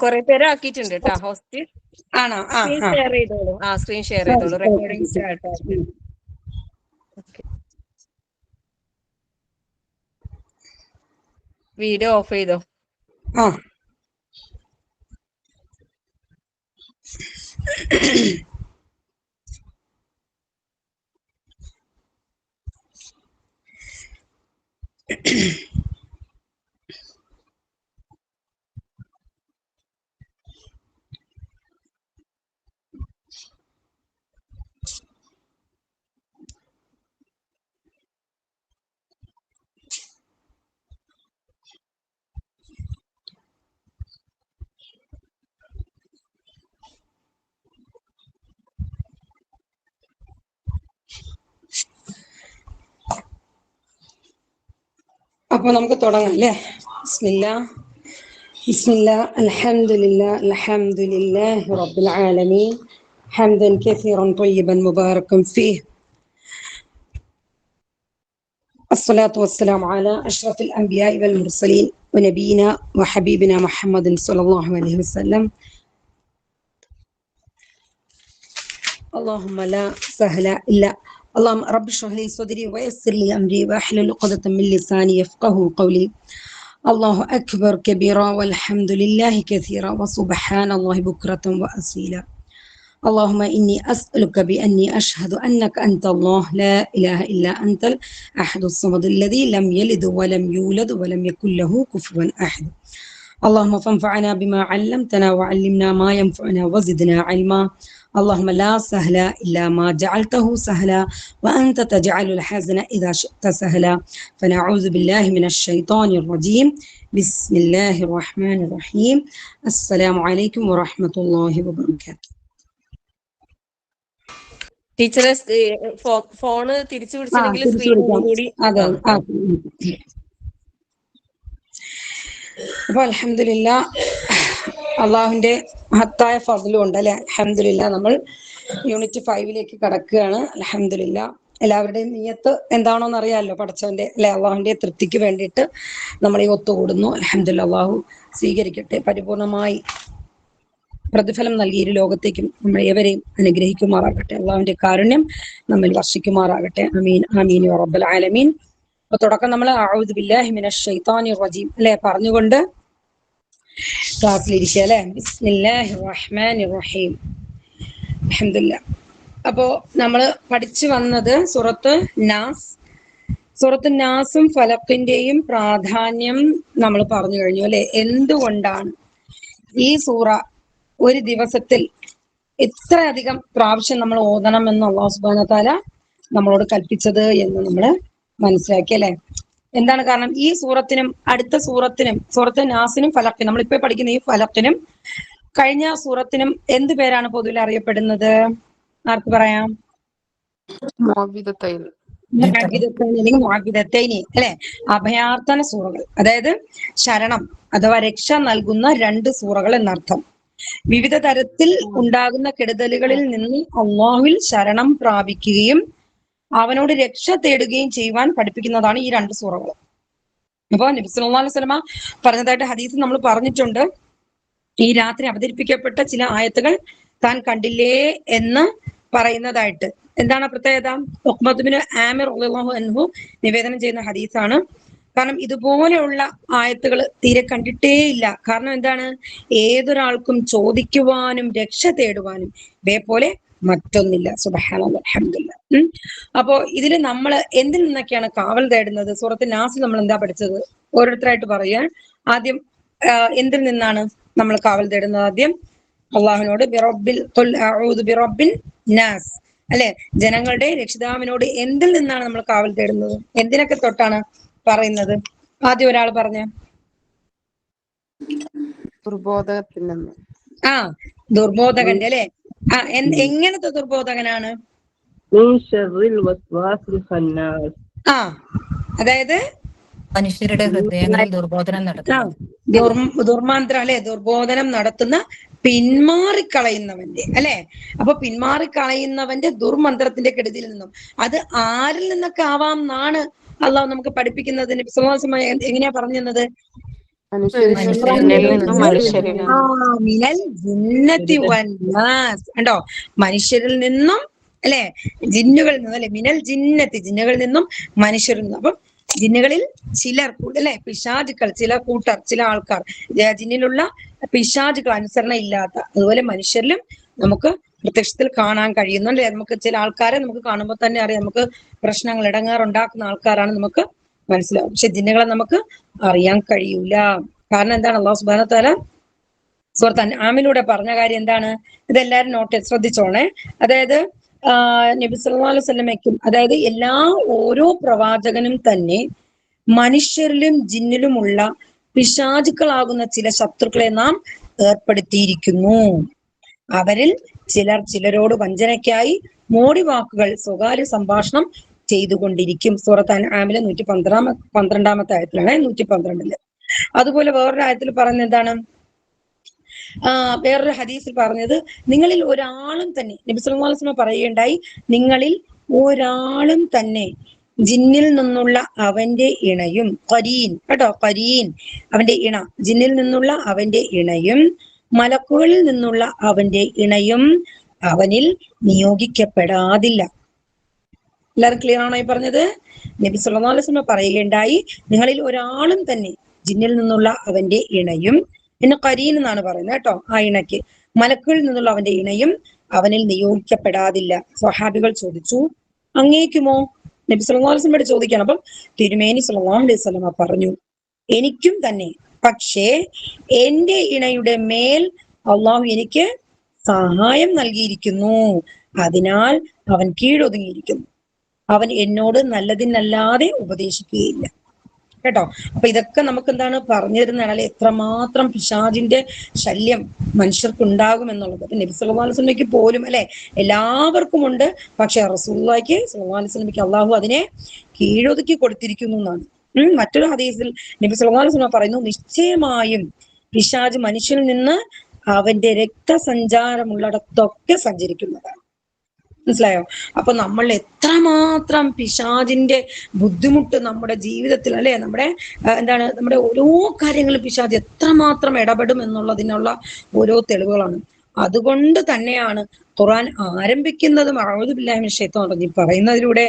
കുറെ പേര് ആക്കിയിട്ടുണ്ട് കേട്ടോ ഹോസ്റ്റ്. ആണോ? സ്ക്രീൻ ഷെയർ ചെയ്തോളൂ. സ്ക്രീൻ ഷെയർ ചെയ്തോളൂ. റെക്കോർഡിംഗ് സ്റ്റാർട്ട് ആക്കി. വീഡിയോ ഓഫ് ചെയ്തോ. അപ്പൊ നമുക്ക് തുടങ്ങാം അല്ലേ? ബിസ്മില്ലാ അൽഹംദുലില്ലാഹി റബ്ബിൽ ആലമീൻ ഹംദൻ കസീറൻ ത്വയ്യിബൻ മുബാറകൻ ഫീഹി الصلاة والسلام على أشرف الأنبياء والمرسلين ونبينا وحبيبنا محمد صلى الله عليه وسلم. اللهم لا سهل إلا اللهم رب اشرح لي صدري ويسر لي أمري واحلل عقدة من لساني يفقهوا قولي. الله أكبر كبيرا والحمد لله كثيرا وسبحان الله بكرة وأصيلا. اللهم إني أسألك بأني أشهد أنك أنت الله لا إله إلا أنت الأحد الصمد الذي لم يلد ولم يولد ولم يكن له كفوا أحد. اللهم فانفعنا بما علمتنا وعلمنا ما ينفعنا وزدنا علما. اللهم لا سهل إلا ما جعلته سهلا وأنت تجعل الحزن إذا شئت سهلا. فنعوذ بالله من الشيطان الرجيم. بسم الله الرحمن الرحيم. السلام عليكم ورحمة الله وبركاته. ടീച്ചറെ ഫോണ് തിരിച്ചു പിടിച്ചില്ലെങ്കിൽ സ്ക്രീൻ കൂടി. അപ്പൊ അൽഹംദുലില്ലാ അള്ളാഹുവിന്റെ മഹത്തായ ഫضലും ഉണ്ട് അല്ലെ. അൽഹംദുലില്ലാ നമ്മൾ യൂണിറ്റ് 5 കടക്കുകയാണ്. അൽഹംദുലില്ലാ എല്ലാവരുടെയും നിയ്യത്ത് എന്താണോന്ന് അറിയാമല്ലോ. പടച്ചവന്റെ അല്ലെ അള്ളാഹുവിന്റെ തൃപ്തിക്ക് വേണ്ടിയിട്ട് നമ്മൾ ഈ ഒത്തുകൂടുന്നു. അൽഹംദുലില്ലാ അള്ളാഹു സ്വീകരിക്കട്ടെ, പരിപൂർണമായി പ്രതിഫലം നൽകി ഇരു ലോകത്തേക്കും നമ്മൾ ഏവരെയും അനുഗ്രഹിക്കുമാറാകട്ടെ. അള്ളാഹുവിന്റെ കാരുണ്യം നമ്മിൽ വർഷിക്കുമാറാകട്ടെ. ആമീൻ ആമീൻ യാ റബ്ബൽ ആലമീൻ. അപ്പൊ തുടക്കം നമ്മൾ അഊദു ബില്ലാഹി മിനശ് ശൈത്താനിർ റജീം അല്ലെ പറഞ്ഞുകൊണ്ട് ക്ലാസ്സിലിരിക്കുക അല്ലെ. ബിസ്മില്ലാഹിർ റഹ്മാനിർ റഹീം. അൽഹംദുലില്ലാ. അപ്പോ നമ്മൾ പഠിച്ചു വന്നത് സൂറത്ത് നാസും ഫലക്കിന്റെയും പ്രാധാന്യം നമ്മൾ പറഞ്ഞു കഴിഞ്ഞു അല്ലെ. എന്തുകൊണ്ടാണ് ഈ സൂറ ഒരു ദിവസത്തിൽ എത്രയധികം പ്രാവശ്യം നമ്മൾ ഓതണമെന്ന് അല്ലാഹു സുബ്ഹാനഹു വ തആല നമ്മളോട് കൽപ്പിച്ചത് എന്ന് നമ്മൾ മനസ്സിലാക്കി അല്ലെ. എന്താണ് കാരണം? ഈ സൂറത്തിനും അടുത്ത സൂറത്ത് നാസിനും ഫലക്കിനും, നമ്മളിപ്പോ പഠിക്കുന്ന ഈ ഫലക്കിനും കഴിഞ്ഞ സൂറത്തിനും എന്ത് പേരാണ് പൊതുവിൽ അറിയപ്പെടുന്നത്? ആർക്ക് പറയാം? മുഅവ്വിദത്തൈനി അല്ലെ. അഭയാർത്ഥന സൂറകൾ, അതായത് ശരണം അഥവാ രക്ഷ നൽകുന്ന 2 സൂറകൾ എന്നർത്ഥം. വിവിധ തരത്തിൽ ഉണ്ടാകുന്ന കെടുതലുകളിൽ നിന്ന് അല്ലാഹുവിൽ ശരണം പ്രാപിക്കുകയും അവനോട് രക്ഷ തേടുകയും ചെയ്യുവാൻ പഠിപ്പിക്കുന്നതാണ് ഈ 2 സൂറകൾ. അപ്പൊ നബി സല്ലല്ലാഹു അലൈഹി വസല്ലമ പറഞ്ഞതായിട്ട് ഹദീസ് നമ്മൾ പറഞ്ഞിട്ടുണ്ട്. ഈ രാത്രി അവതരിപ്പിക്കപ്പെട്ട ചില ആയത്തുകൾ താൻ കണ്ടില്ലേ എന്ന് പറയുന്നതായിട്ട്. എന്താണ് പ്രത്യേകത? ഉഖ്ബത്ത് ബിൻ ആമിർ റളിയല്ലാഹു അൻഹു നിവേദനം ചെയ്യുന്ന ഹദീസാണ്. കാരണം ഇതുപോലെയുള്ള ആയത്തുകൾ തീരെ കണ്ടിട്ടേ ഇല്ല. കാരണം എന്താണ്? ഏതൊരാൾക്കും ചോദിക്കുവാനും രക്ഷ തേടുവാനും ഇതേപോലെ മറ്റൊന്നില്ല. സുബ്ഹാനല്ലാഹ് അൽഹംദുലില്ലാ. അപ്പോ ഇതിൽ നമ്മൾ എന്തിൽ നിന്നൊക്കെയാണ് കാവൽ തേടുന്നത്? സൂറത്ത് നാസിൽ നമ്മൾ എന്താ പഠിച്ചത്? ഓരോരുത്തരായിട്ട് പറയാൻ. ആദ്യം എന്തിൽ നിന്നാണ് നമ്മൾ കാവൽ തേടുന്നത്? ആദ്യം അള്ളാഹുവിനോട് ബിറബ്ബിൽ നാസ് അല്ലെ, ജനങ്ങളുടെ രക്ഷിതാവിനോട് എന്തിൽ നിന്നാണ് നമ്മൾ കാവൽ തേടുന്നത്? എന്തിനൊക്കെ തൊട്ടാണ് പറയുന്നത്? ആദ്യം ഒരാൾ പറഞ്ഞ. ദുർബോധകത്തിൽ നിന്ന്. ദുർബോധകന്റെ അല്ലെ. എങ്ങനത്തെ ദുർബോധകനാണ്? അതായത് മനുഷ്യരുടെ ഹൃദയങ്ങളിൽ ദുർബോധനം നടത്തുന്ന ദുർമാന്ത്രം അല്ലെ, ദുർബോധനം നടത്തുന്ന പിന്മാറിക്കളയുന്നവന്റെ അല്ലെ. അപ്പൊ പിന്മാറിക്കളയുന്നവന്റെ ദുർമന്ത്രത്തിന്റെ കെടുതിയിൽ നിന്നും, അത് ആരിൽ നിന്നൊക്കെ ആവാം എന്നാണ് അള്ളാഹു നമുക്ക് പഠിപ്പിക്കുന്നത്. എങ്ങനെയാ പറഞ്ഞു തന്നത്? മനുഷ്യരിൽ മനുഷ്യരിൽ നിന്നും നിന്നും മനുഷ്യരിൽ ആ നിന്നും മിനൽ ജിന്നത്തി വന്നാസ് കണ്ടോ, മനുഷ്യരിൽ നിന്നും അല്ലെ, ജിന്നുകളിൽ നിന്നും അല്ലെ, മിനൽ ജിന്നത്തി ജിന്നുകളിൽ നിന്നും മനുഷ്യരിൽ നിന്നും. അപ്പം ജിന്നുകളിൽ ചിലർ അല്ലെ, പിശാചുക്കൾ, ചില കൂട്ടർ, ചില ആൾക്കാർ, ജിന്നിലുള്ള പിശാചുക്കൾ അനുസരണ ഇല്ലാത്ത, അതുപോലെ മനുഷ്യരിലും നമുക്ക് പ്രത്യക്ഷത്തിൽ കാണാൻ കഴിയുന്നുണ്ട്. നമുക്ക് ചില ആൾക്കാരെ നമുക്ക് കാണുമ്പോൾ തന്നെ അറിയാം, നമുക്ക് പ്രശ്നങ്ങൾ ഇടങ്ങാറുണ്ടാക്കുന്ന ആൾക്കാരാണ് നമുക്ക് മനസ്സിലാവും. പക്ഷെ ജിന്നുകളെ നമുക്ക് അറിയാൻ കഴിയൂല. കാരണം എന്താണ്? അല്ലാഹു സുബ്ഹാനഹു വ തആല സൂറത്ത് അൻആമിലൂടെ പറഞ്ഞ കാര്യം എന്താണ്? ഇതെല്ലാരും നോട്ട് ശ്രദ്ധിച്ചോണേ. അതായത് നബി സല്ലല്ലാഹു അലൈഹി വസല്ലമയ്ക്കും, അതായത് ഓരോ പ്രവാചകനും തന്നെ മനുഷ്യരിലും ജിന്നിലുമുള്ള പിശാചുക്കളാകുന്ന ചില ശത്രുക്കളെ നാം ഏർപ്പെടുത്തിയിരിക്കുന്നു. അവരിൽ ചിലർ ചിലരോട് വഞ്ചനയ്ക്കായി മോടി വാക്കുകൾ, സ്വകാര്യ സംഭാഷണം ചെയ്തുകൊണ്ടിരിക്കും. സൂറത്ത് അൻആമിലെ 112 ആയത്തിലാണ്, 112. അതുപോലെ വേറൊരു ആയത്തിൽ പറയുന്നത് എന്താണ്? വേറൊരു ഹദീസിൽ പറഞ്ഞത്, നിങ്ങളിൽ ഒരാളും തന്നെ, നബി സല്ലല്ലാഹു അലൈഹി വസല്ലം പറയുകയുണ്ടായി, നിങ്ങളിൽ ഒരാളും തന്നെ ജിന്നിൽ നിന്നുള്ള അവന്റെ ഇണയും, ഖരീൻ കേട്ടോ, ഖരീൻ അവന്റെ ഇണ, ജിന്നിൽ നിന്നുള്ള അവന്റെ ഇണയും മലക്കുകളിൽ നിന്നുള്ള അവന്റെ ഇണയും അവനിൽ നിയോഗിക്കപ്പെടാതില്ല. എല്ലാവരും ക്ലിയർ ആണോ ഈ പറഞ്ഞത്? നബി സല്ലല്ലാഹു അലൈഹി വസല്ലം പറയുകയുണ്ടായി, നിങ്ങളിൽ ഒരാളും തന്നെ ജിന്നിൽ നിന്നുള്ള അവന്റെ ഇണയും, പിന്നെ ഖരീൻ എന്നാണ് പറയുന്നത് കേട്ടോ, ആ ഇണയ്ക്ക്, മലക്കുകളിൽ നിന്നുള്ള അവന്റെ ഇണയും അവനിൽ നിയോഗിക്കപ്പെടാതില്ല. സ്വഹാബികൾ ചോദിച്ചു, അങ്ങേക്കുമോ? നബി സല്ലല്ലാഹു അലൈഹി വസല്ലം ചോദിക്കണം. അപ്പം തിരുമേനി സല്ലല്ലാഹു അലൈഹി വസല്ലം പറഞ്ഞു, എനിക്കും തന്നെ, പക്ഷേ എന്റെ ഇണയുടെ മേൽ അള്ളാഹു എനിക്ക് സഹായം നൽകിയിരിക്കുന്നു, അതിനാൽ അവൻ കീഴൊതുങ്ങിയിരിക്കുന്നു, അവൻ എന്നോട് നല്ലതിനല്ലാതെ ഉപദേശിക്കുകയില്ല. കേട്ടോ, അപ്പൊ ഇതൊക്കെ നമുക്ക് എന്താണ് പറഞ്ഞു തരുന്നതാണ് അല്ലെ, എത്രമാത്രം പിശാചിന്റെ ശല്യം മനുഷ്യർക്ക് ഉണ്ടാകുമെന്നുള്ളത്. അപ്പൊ നബി സല്ലല്ലാഹു അലൈഹി വസല്ലമയ്ക്ക് പോലും അല്ലെ, എല്ലാവർക്കും ഉണ്ട്, പക്ഷെ റസൂലുള്ളാഹിക്ക് സല്ലല്ലാഹു അലൈഹി വസല്ലമയ്ക്ക് അള്ളാഹു അതിനെ കീഴൊതുക്കി കൊടുത്തിരിക്കുന്നു എന്നാണ്. മറ്റൊരു ഹദീസിൽ നബി സല്ലല്ലാഹു അലൈഹി വസല്ലം പറയുന്നു, നിശ്ചയമായും പിശാച് മനുഷ്യനിൽ നിന്ന് അവന്റെ രക്തസഞ്ചാരമുള്ളിടത്തൊക്കെ സഞ്ചരിക്കുന്നതാണ്. മനസ്സിലായോ? അപ്പൊ നമ്മൾ എത്രമാത്രം പിശാചിന്റെ ബുദ്ധിമുട്ട് നമ്മുടെ ജീവിതത്തിൽ അല്ലെ, നമ്മുടെ നമ്മുടെ ഓരോ കാര്യങ്ങളും പിശാച് എത്രമാത്രം ഇടപെടും എന്നുള്ളതിനുള്ള ഓരോ തെളിവുകളാണ്. അതുകൊണ്ട് തന്നെയാണ് ഖുർആൻ ആരംഭിക്കുന്നതും അഊദു ബില്ലാഹി മിനശ് ശൈത്വാനിർ റജീം പറയുന്നതിലൂടെ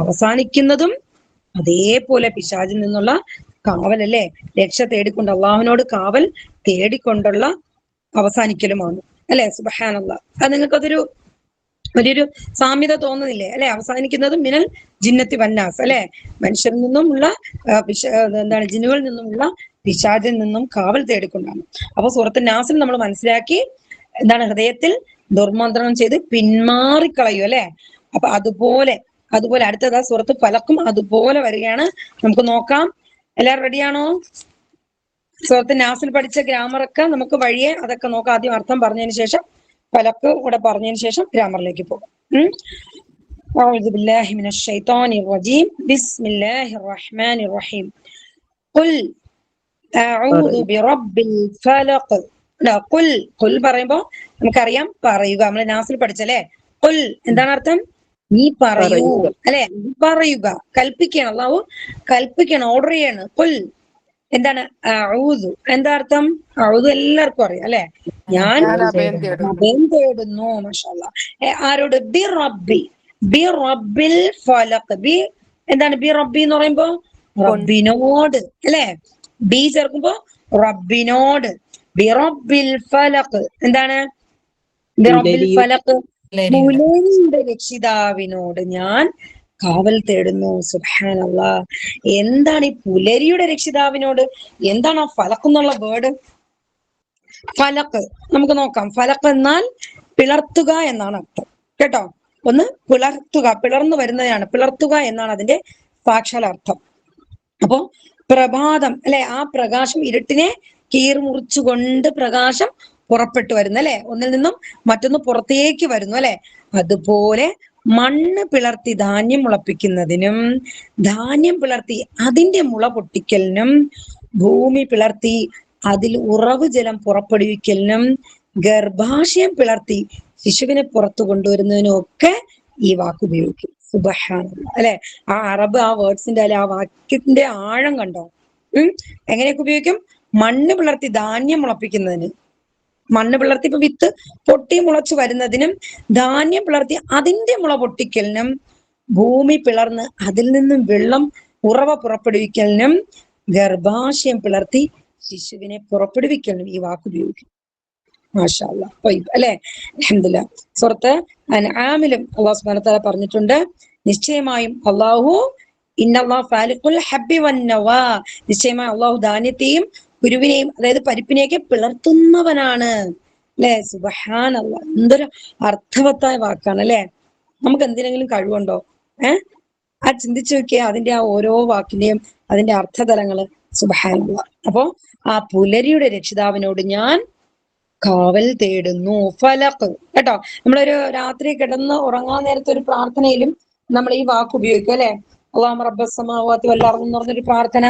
അവസാനിക്കുന്നതും അതേപോലെ പിശാചിൽ നിന്നുള്ള കാവൽ അല്ലെ, രക്ഷ തേടിക്കൊണ്ട്, അള്ളാഹുവിനോട് കാവൽ തേടിക്കൊണ്ടുള്ള അവസാനിക്കലുമാണ് അല്ലെ. സുബ്ഹാനല്ലാഹ്. അത് നിങ്ങൾക്കതൊരു വലിയൊരു സാമ്യത തോന്നുന്നില്ലേ അല്ലെ? അവസാനിക്കുന്നതും മിനൽ ജിന്നത്തി വന്നാസ് അല്ലെ, മനുഷ്യരിൽ നിന്നുമുള്ള ജിന്നുകളിൽ നിന്നുമുള്ള പിശാചിൽ നിന്നും കാവൽ തേടിക്കൊണ്ടാണ്. അപ്പൊ സൂറത്ത് നാസിൽ നമ്മൾ മനസ്സിലാക്കി, ഹൃദയത്തിൽ ദുർമന്ത്രണം ചെയ്ത് പിന്മാറിക്കളയും അല്ലെ. അപ്പൊ അതുപോലെ അടുത്തതാ സൂറത്ത് ഫലക്കും അതുപോലെ വരികയാണ്. നമുക്ക് നോക്കാം. എല്ലാവരും റെഡിയാണോ? സൂറത്ത് നാസിൽ പഠിച്ച ഗ്രാമറൊക്കെ നമുക്ക് വഴിയെ അതൊക്കെ നോക്കാം. ആദ്യം അർത്ഥം പറഞ്ഞതിന് ശേഷം ഫലക്ക് കൂടെ പറഞ്ഞതിന് ശേഷം ഗ്രാമറിലേക്ക് പോകും. അഊദു ബില്ലാഹി മിനശ് ശൈത്വാനിർ റജീം. ബിസ്മില്ലാഹിർ റഹ്മാനിർ റഹീം. ഖുൽ അഊദു ബിറബ്ബിൽ ഫലഖ്. ഖുൽ പറയുമ്പോൾ നമുക്കറിയാം പറയുക, നമ്മൾ നാസിൽ പഠിച്ചല്ലേ. ഖുൽ എന്താണ് അർത്ഥം? നീ പറയൂ അല്ലെ, പറയുക, കൽപ്പിക്കണം. അല്ലാഹു കൽപ്പിക്കണം, ഓർഡർ ചെയ്യാണ്. ഖുൽ എന്താണ്? അഊദു എന്താ അർത്ഥം? അഊദു എല്ലാവർക്കും അറിയാം അല്ലെ, ഞാൻ അഭയം തേടുന്നു. മാഷാഅല്ലാഹ്. ആരോട്? ബി റബ്ബിൽ ഫലഖ്. എന്താണ് ബി റബ്ബി എന്ന് പറയുമ്പോ? റബ്ബിനോട് അല്ലെ. ബി ചേർക്കുമ്പോ റബ്ബിനോട്. ബി റബ്ബിൽ ഫലഖ് എന്താണ്? ബി റബ്ബിൽ ഫലഖ്, പുലരിയുടെ രക്ഷിതാവിനോട് ഞാൻ കാവൽ തേടുന്നു. സുബ്ഹാനല്ലാഹ്. എന്താണ് ഈ പുലരിയുടെ രക്ഷിതാവിനോട്? എന്താണ് ആ ഫലഖ് എന്നുള്ള വേർഡ്? ഫലക്ക് നമുക്ക് നോക്കാം. ഫലക്ക് എന്നാൽ പിളർത്തുക എന്നാണ് അർത്ഥം കേട്ടോ. ഒന്ന് പിളർത്തുക, പിളർന്നു വരുന്നതാണ്, പിളർത്തുക എന്നാണ് അതിന്റെ സാക്ഷാലർത്ഥം. അപ്പോ പ്രഭാതം അല്ലെ, ആ പ്രകാശം ഇരുട്ടിനെ കീർമുറിച്ചുകൊണ്ട് പ്രകാശം പുറപ്പെട്ടു വരുന്നു അല്ലെ, ഒന്നിൽ നിന്നും മറ്റൊന്ന് പുറത്തേക്ക് വരുന്നു അല്ലെ. അതുപോലെ മണ്ണ് പിളർത്തി ധാന്യം മുളപ്പിക്കുന്നതിനും ധാന്യം പിളർത്തി അതിന്റെ മുള പൊട്ടിക്കലിനും ഭൂമി പിളർത്തി അതിൽ ഉറവ് ജലം പുറപ്പെടുവിക്കലിനും ഗർഭാശയം പിളർത്തി ശിശുവിനെ പുറത്തു കൊണ്ടുവരുന്നതിനും ഒക്കെ ഈ വാക്ക് ഉപയോഗിക്കും. സുബ്ഹാനല്ലാഹ് അല്ലെ. ആ അറബ് ആ വേർഡ്സിന്റെ അല്ലെ, ആ വാക്യത്തിന്റെ ആഴം കണ്ടോ? എങ്ങനെയൊക്കെ ഉപയോഗിക്കും? മണ്ണ് പിളർത്തി ധാന്യം മുളപ്പിക്കുന്നതിന്. മണ്ണ് പിളർത്തി ഇപ്പൊ വിത്ത് പൊട്ടി മുളച്ചു വരുന്നതിനും ധാന്യം പിളർത്തി അതിന്റെ മുള പൊട്ടിക്കലിനും ഭൂമി പിളർന്ന് അതിൽ നിന്നും വെള്ളം ഉറവ പുറപ്പെടുവിക്കലിനും ഗർഭാശയം പിളർത്തി ശിശുവിനെ പുറപ്പെടുവിക്കലിനും ഈ വാക്ക് ഉപയോഗിക്കും. മാഷാ അല്ലാഹ്. അല്ലെ, അൽഹംദുലില്ലാഹ്. സൂറത്ത് അൻആമിലും അല്ലാഹു സുബ്ഹാനഹു വ തആല പറഞ്ഞിട്ടുണ്ട്, നിശ്ചയമായും അല്ലാഹു ഇന്നല്ലാഹു ഫാലിഖുൽ ഹബ്ബി വന്നവാ, നിശ്ചയമായി അല്ലാഹു ധാന്യത്തെയും കുരുവിനെയും അതായത് പരിപ്പിനെയൊക്കെ പിളർത്തുന്നവനാണ്. അല്ലെ, സുബ്ഹാനല്ലാഹ്. എന്തൊരു അർത്ഥവത്തായ വാക്കാണ് അല്ലെ. നമുക്ക് എന്തിനെങ്കിലും കഴിവുണ്ടോ? ആ ചിന്തിച്ചു നോക്കിയാൽ അതിന്റെ ആ ഓരോ വാക്കിന്റെയും അതിന്റെ അർത്ഥതലങ്ങള്. സുബ്ഹാനല്ലാഹ്. അപ്പോ ആ പുലരിയുടെ രക്ഷിതാവിനോട് ഞാൻ കാവൽ തേടുന്നു. ഫലഖ് കേട്ടോ, നമ്മളൊരു രാത്രി കിടന്ന് ഉറങ്ങാൻ നേരത്തെ ഒരു പ്രാർത്ഥനയിലും നമ്മൾ ഈ വാക്ക് ഉപയോഗിക്കും അല്ലെ. അല്ലാഹുമ്മ റബ്ബസ് സമാവാതി വൽ അർദ് എന്ന് പറഞ്ഞൊരു പ്രാർത്ഥന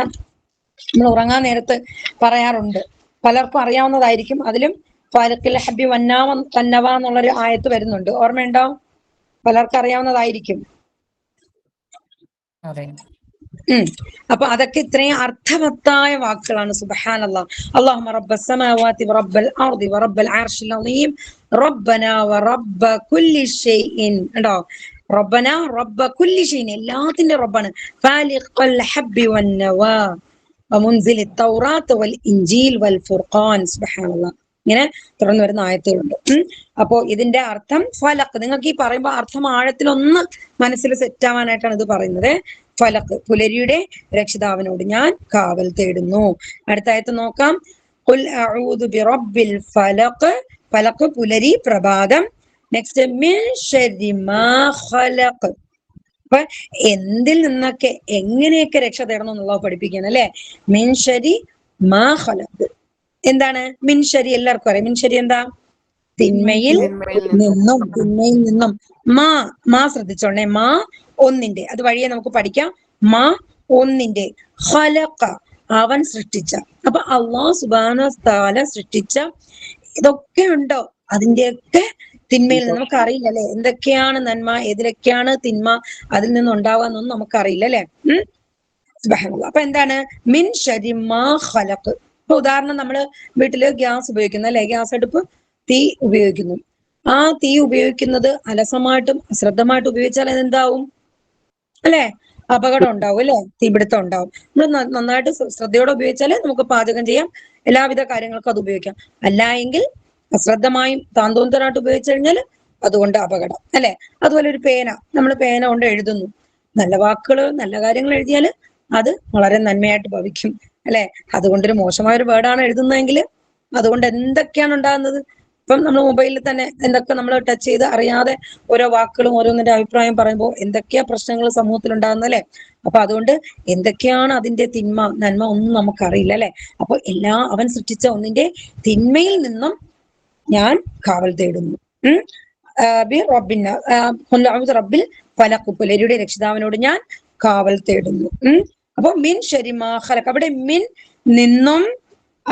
നമ്മൾ ഉറങ്ങാൻ നേരത്ത് പറയാറുണ്ട്. പലർക്കും അറിയാവുന്നതായിരിക്കും. അതിലും ഫാലിഖിൽ ഹബ്ബി വന്നവ എന്നുള്ളൊരു ആയത്ത് വരുന്നുണ്ട്. ഓർമ്മയുണ്ടോ? പലർക്കും അറിയാവുന്നതായിരിക്കും. അപ്പൊ അതൊക്കെ ഇത്രയും അർത്ഥവത്തായ വാക്കുകളാണ്. സുബ്ഹാനല്ലാഹ്. അല്ലാഹുമ്മ റബ്ബസ് സമാവാതി വറബ്ബൽ അർദി വറബ്ബൽ അർശിൽ അളീം റബ്ബനാ വറബ്ബ കുല്ലി ഷൈഇൻ. ഉണ്ടോ? റബ്ബന റബ്ബ കുല്ലി ഷൈഇൻ, എല്ലാത്തിന്റെ റബ്ബാണ്. ഫാലിഖൽ ഹബ്ബി വന്നവാ വമുൻസിലിത് തൗറാത്ത് വൽ ഇൻജീൽ വൽ ഫുർഖാൻ. സുബ്ഹാനല്ലാഹ്. ഇങ്ങനെ തുടർന്ന് വരുന്ന ആയത്തുകളുണ്ട്. അപ്പോ ഇതിന്റെ അർത്ഥം ഫലഖ്. നിങ്ങൾക്ക് ഈ പറയുമ്പോൾ അർത്ഥം ആഴത്തിലൊന്ന് മനസ്സിൽ സെറ്റ് ആവാനായിട്ടാണ് ഇത് പറയുന്നത്. ഫലഖ്, പുലരിയുടെ രക്ഷിതാവിനോട് ഞാൻ കാവൽ തേടുന്നു. അടുത്ത ആയത്ത് നോക്കാം. ഖുൽ അഊദു ബിറബ്ബിൽ ഫലഖ്. ഫലഖ് പുലരി, പ്രഭാതം. നെക്സ്റ്റ് മിൻ ശർരി മാ ഖലഖ്. അപ്പൊ എന്തിൽ നിന്നൊക്കെ എങ്ങനെയൊക്കെ രക്ഷ തേടണം എന്നുള്ളത് പഠിപ്പിക്കുകയാണ് അല്ലെ. മിൻ ശർരി മാ ഖലഖ്. എന്താണ് മിൻ ശരി? എല്ലാവർക്കും അറിയാം. മിൻ ശരി എന്താ? തിന്മയിൽ നിന്നും. തിന്മയിൽ നിന്നും. മാ ശ്രദ്ധിച്ചോണേ. മാ ഒന്നിന്റെ, അത് വഴിയെ നമുക്ക് പഠിക്കാം. മാ ഒന്നിന്റെ. ഖലഖ അവൻ സൃഷ്ടിച്ച. അപ്പൊ അല്ലാഹു സുബ്ഹാനഹു വ തആല സൃഷ്ടിച്ച ഇതൊക്കെ ഉണ്ടോ? അതിന്റെയൊക്കെ തിന്മയിൽ നിന്ന് നമുക്ക് അറിയില്ല അല്ലെ. എന്തൊക്കെയാണ് നന്മ, ഏതിലൊക്കെയാണ് തിന്മ, അതിൽ നിന്ന് ഉണ്ടാവാന്നൊന്നും നമുക്കറിയില്ല അല്ലെ. സുബ്ഹാനല്ലാഹ്. അപ്പൊ എന്താണ് മിൻ ശർരി മാ ഖലഖ്? ഇപ്പൊ ഉദാഹരണം, നമ്മള് വീട്ടില് ഗ്യാസ് ഉപയോഗിക്കുന്നു അല്ലെ. ഗ്യാസ് അടുപ്പ്, തീ ഉപയോഗിക്കുന്നു. ആ തീ ഉപയോഗിക്കുന്നത് അലസമായിട്ടും അശ്രദ്ധമായിട്ടും ഉപയോഗിച്ചാൽ അതെന്താവും അല്ലെ? അപകടം ഉണ്ടാവും അല്ലെ. തീപിടുത്തം ഉണ്ടാവും. നമ്മൾ നന്നായിട്ട് ശ്രദ്ധയോടെ ഉപയോഗിച്ചാൽ നമുക്ക് പാചകം ചെയ്യാം, എല്ലാവിധ കാര്യങ്ങൾക്കും അത് ഉപയോഗിക്കാം. അല്ല എങ്കിൽ അശ്രദ്ധമായും താന്തോന്തരായിട്ട് ഉപയോഗിച്ചു കഴിഞ്ഞാൽ അതുകൊണ്ട് അപകടം അല്ലെ. അതുപോലെ ഒരു പേന, നമ്മൾ പേന കൊണ്ട് എഴുതുന്നു. നല്ല വാക്കുകൾ, നല്ല കാര്യങ്ങൾ എഴുതിയാൽ അത് വളരെ നന്മയായിട്ട് ഭവിക്കും അല്ലെ. അതുകൊണ്ടൊരു മോശമായ ഒരു വേർഡാണ് എഴുതുന്നതെങ്കിൽ അതുകൊണ്ട് എന്തൊക്കെയാണ് ഉണ്ടാകുന്നത്. ഇപ്പം നമ്മൾ മൊബൈലിൽ തന്നെ എന്തൊക്കെ നമ്മൾ ടച്ച് ചെയ്ത് അറിയാതെ ഓരോ വാക്കുകളും ഓരോന്നിന്റെ അഭിപ്രായം പറയുമ്പോൾ എന്തൊക്കെയാ പ്രശ്നങ്ങൾ സമൂഹത്തിൽ ഉണ്ടാകുന്നത് അല്ലെ. അപ്പൊ അതുകൊണ്ട് എന്തൊക്കെയാണ് അതിന്റെ തിന്മ നന്മ ഒന്നും നമുക്കറിയില്ല അല്ലെ. അപ്പൊ അവൻ സൃഷ്ടിച്ച ഒന്നിന്റെ തിന്മയിൽ നിന്നും ഞാൻ കാവൽ തേടുന്നു. റബ്ബിൽ ഫലഖ്, പുലരിയുടെ രക്ഷിതാവിനോട് ഞാൻ കാവൽ തേടുന്നു. അപ്പൊ മിൻ ശർരി മാ ഖലഖ്, അവിടെ മിൻ നിന്നും.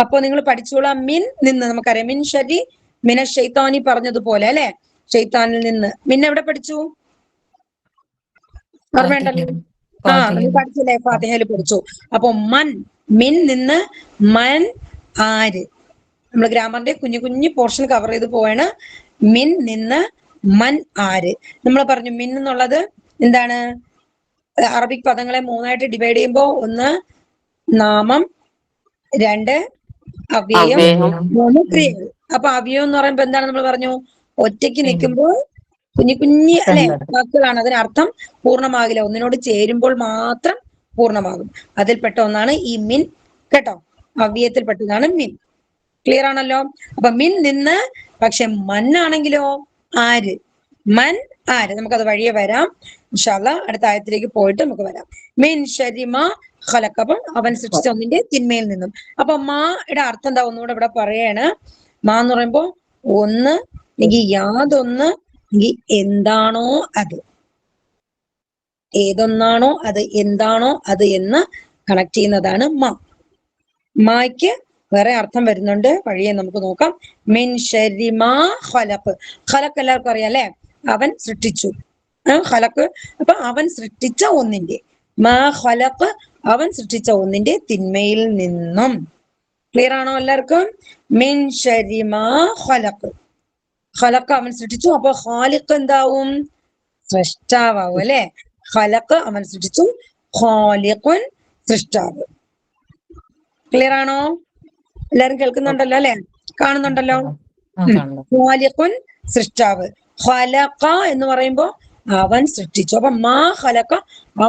അപ്പൊ നിങ്ങൾ പഠിച്ചോളാം. മിൻ നിന്ന് നമുക്കറിയാം. മിൻ ശർരി മിന ശൈത്താനി പറഞ്ഞതുപോലെ അല്ലെ. ശൈത്താനിൽ നിന്ന്. മിൻ എവിടെ പഠിച്ചു? ഓർമ്മയുണ്ടല്ലോ. നമ്മൾ പഠിച്ചില്ലേ, ഫാത്തിഹയിൽ പഠിച്ചു. അപ്പൊ മൻ, മിൻ നിന്ന്. മൻ ആര്? നമ്മൾ ഗ്രാമറിന്റെ കുഞ്ഞു കുഞ്ഞു പോർഷൻ കവർ ചെയ്ത് പോവാണ്. മിൻ നിന്ന്. മൻ ആര്? നമ്മൾ പറഞ്ഞു മിൻ എന്നുള്ളത് എന്താണ്? അറബിക് പദങ്ങളെ മൂന്നായിട്ട് ഡിവൈഡ് ചെയ്യുമ്പോൾ ഒന്ന് നാമം, രണ്ട് അവ്യയം, മൂന്ന് ക്രിയകൾ. അപ്പൊ അവ്യയം എന്ന് പറയുമ്പോ എന്താണ് നമ്മൾ പറഞ്ഞു? ഒറ്റയ്ക്ക് നിൽക്കുമ്പോൾ കുഞ്ഞു കുഞ്ഞി അല്ലെ വാക്കുകളാണ്. അതിനർത്ഥം പൂർണ്ണമാകില്ല. ഒന്നിനോട് ചേരുമ്പോൾ മാത്രം പൂർണ്ണമാകും. അതിൽപ്പെട്ട ഒന്നാണ് ഈ മിൻ കേട്ടോ. അവ്യയത്തിൽപ്പെട്ടതാണ് മിൻ. ക്ലിയർ ആണല്ലോ. അപ്പൊ മിൻ നിന്ന്. പക്ഷെ മന്നാണെങ്കിലോ ആര്? മൻ ആര്? നമുക്കത് വഴിയെ വരാം ഇൻഷാ അല്ലാഹ്. അടുത്ത ആയത്തിലേക്ക് പോയിട്ട് നമുക്ക് വരാം. മിൻ ശർരി മാ ഖലഖ്, അപ്പം അവൻ സൃഷ്ടിച്ച ഒന്നിന്റെ തിന്മയിൽ നിന്നും. അപ്പൊ മായുടെ അർത്ഥം എന്താ? ഒന്നുകൂടെ ഇവിടെ പറയാണ്. മാ എന്ന് പറയുമ്പോ ഒന്ന്, അല്ലെങ്കിൽ യാതൊന്ന്, എങ്കിൽ എന്താണോ അത്. ഏതൊന്നാണോ അത്, എന്താണോ അത് എന്ന് കണക്ട് ചെയ്യുന്നതാണ് മാ. മായ്ക്ക് വേറെ അർത്ഥം വരുന്നുണ്ട്, വഴിയെ നമുക്ക് നോക്കാം. മിൻ ശർരി മാ ഖലഖ്. ഖലഖ് എല്ലാവർക്കും അറിയാം അല്ലെ. അവൻ സൃഷ്ടിച്ചു. ഖലഖ്, അപ്പൊ അവൻ സൃഷ്ടിച്ച ഒന്നിന്റെ. മാ ഖലഖ്, അവൻ സൃഷ്ടിച്ച ഒന്നിന്റെ തിന്മയിൽ നിന്നും. ക്ലിയർ ആണോ എല്ലാവർക്കും? മിൻ ശരി മാ ഖലഖ്. ഖലഖ് അവൻ സൃഷ്ടിച്ചു. അപ്പൊ ഖാലിഖ് എന്താവും? സൃഷ്ടാവും അല്ലെ. ഖലഖ് അവൻ സൃഷ്ടിച്ചു, ഖാലിഖുൻ സൃഷ്ടാവ്. ക്ലിയർ ആണോ? എല്ലാരും കേൾക്കുന്നുണ്ടല്ലോ അല്ലെ, കാണുന്നുണ്ടല്ലോ. കാണുന്നു. ഖാലിഖുൻ സൃഷ്ടാവ്. ഖലഖ എന്ന് പറയുമ്പോ അവൻ സൃഷ്ടിച്ചു. അപ്പൊ മാ ഖലഖ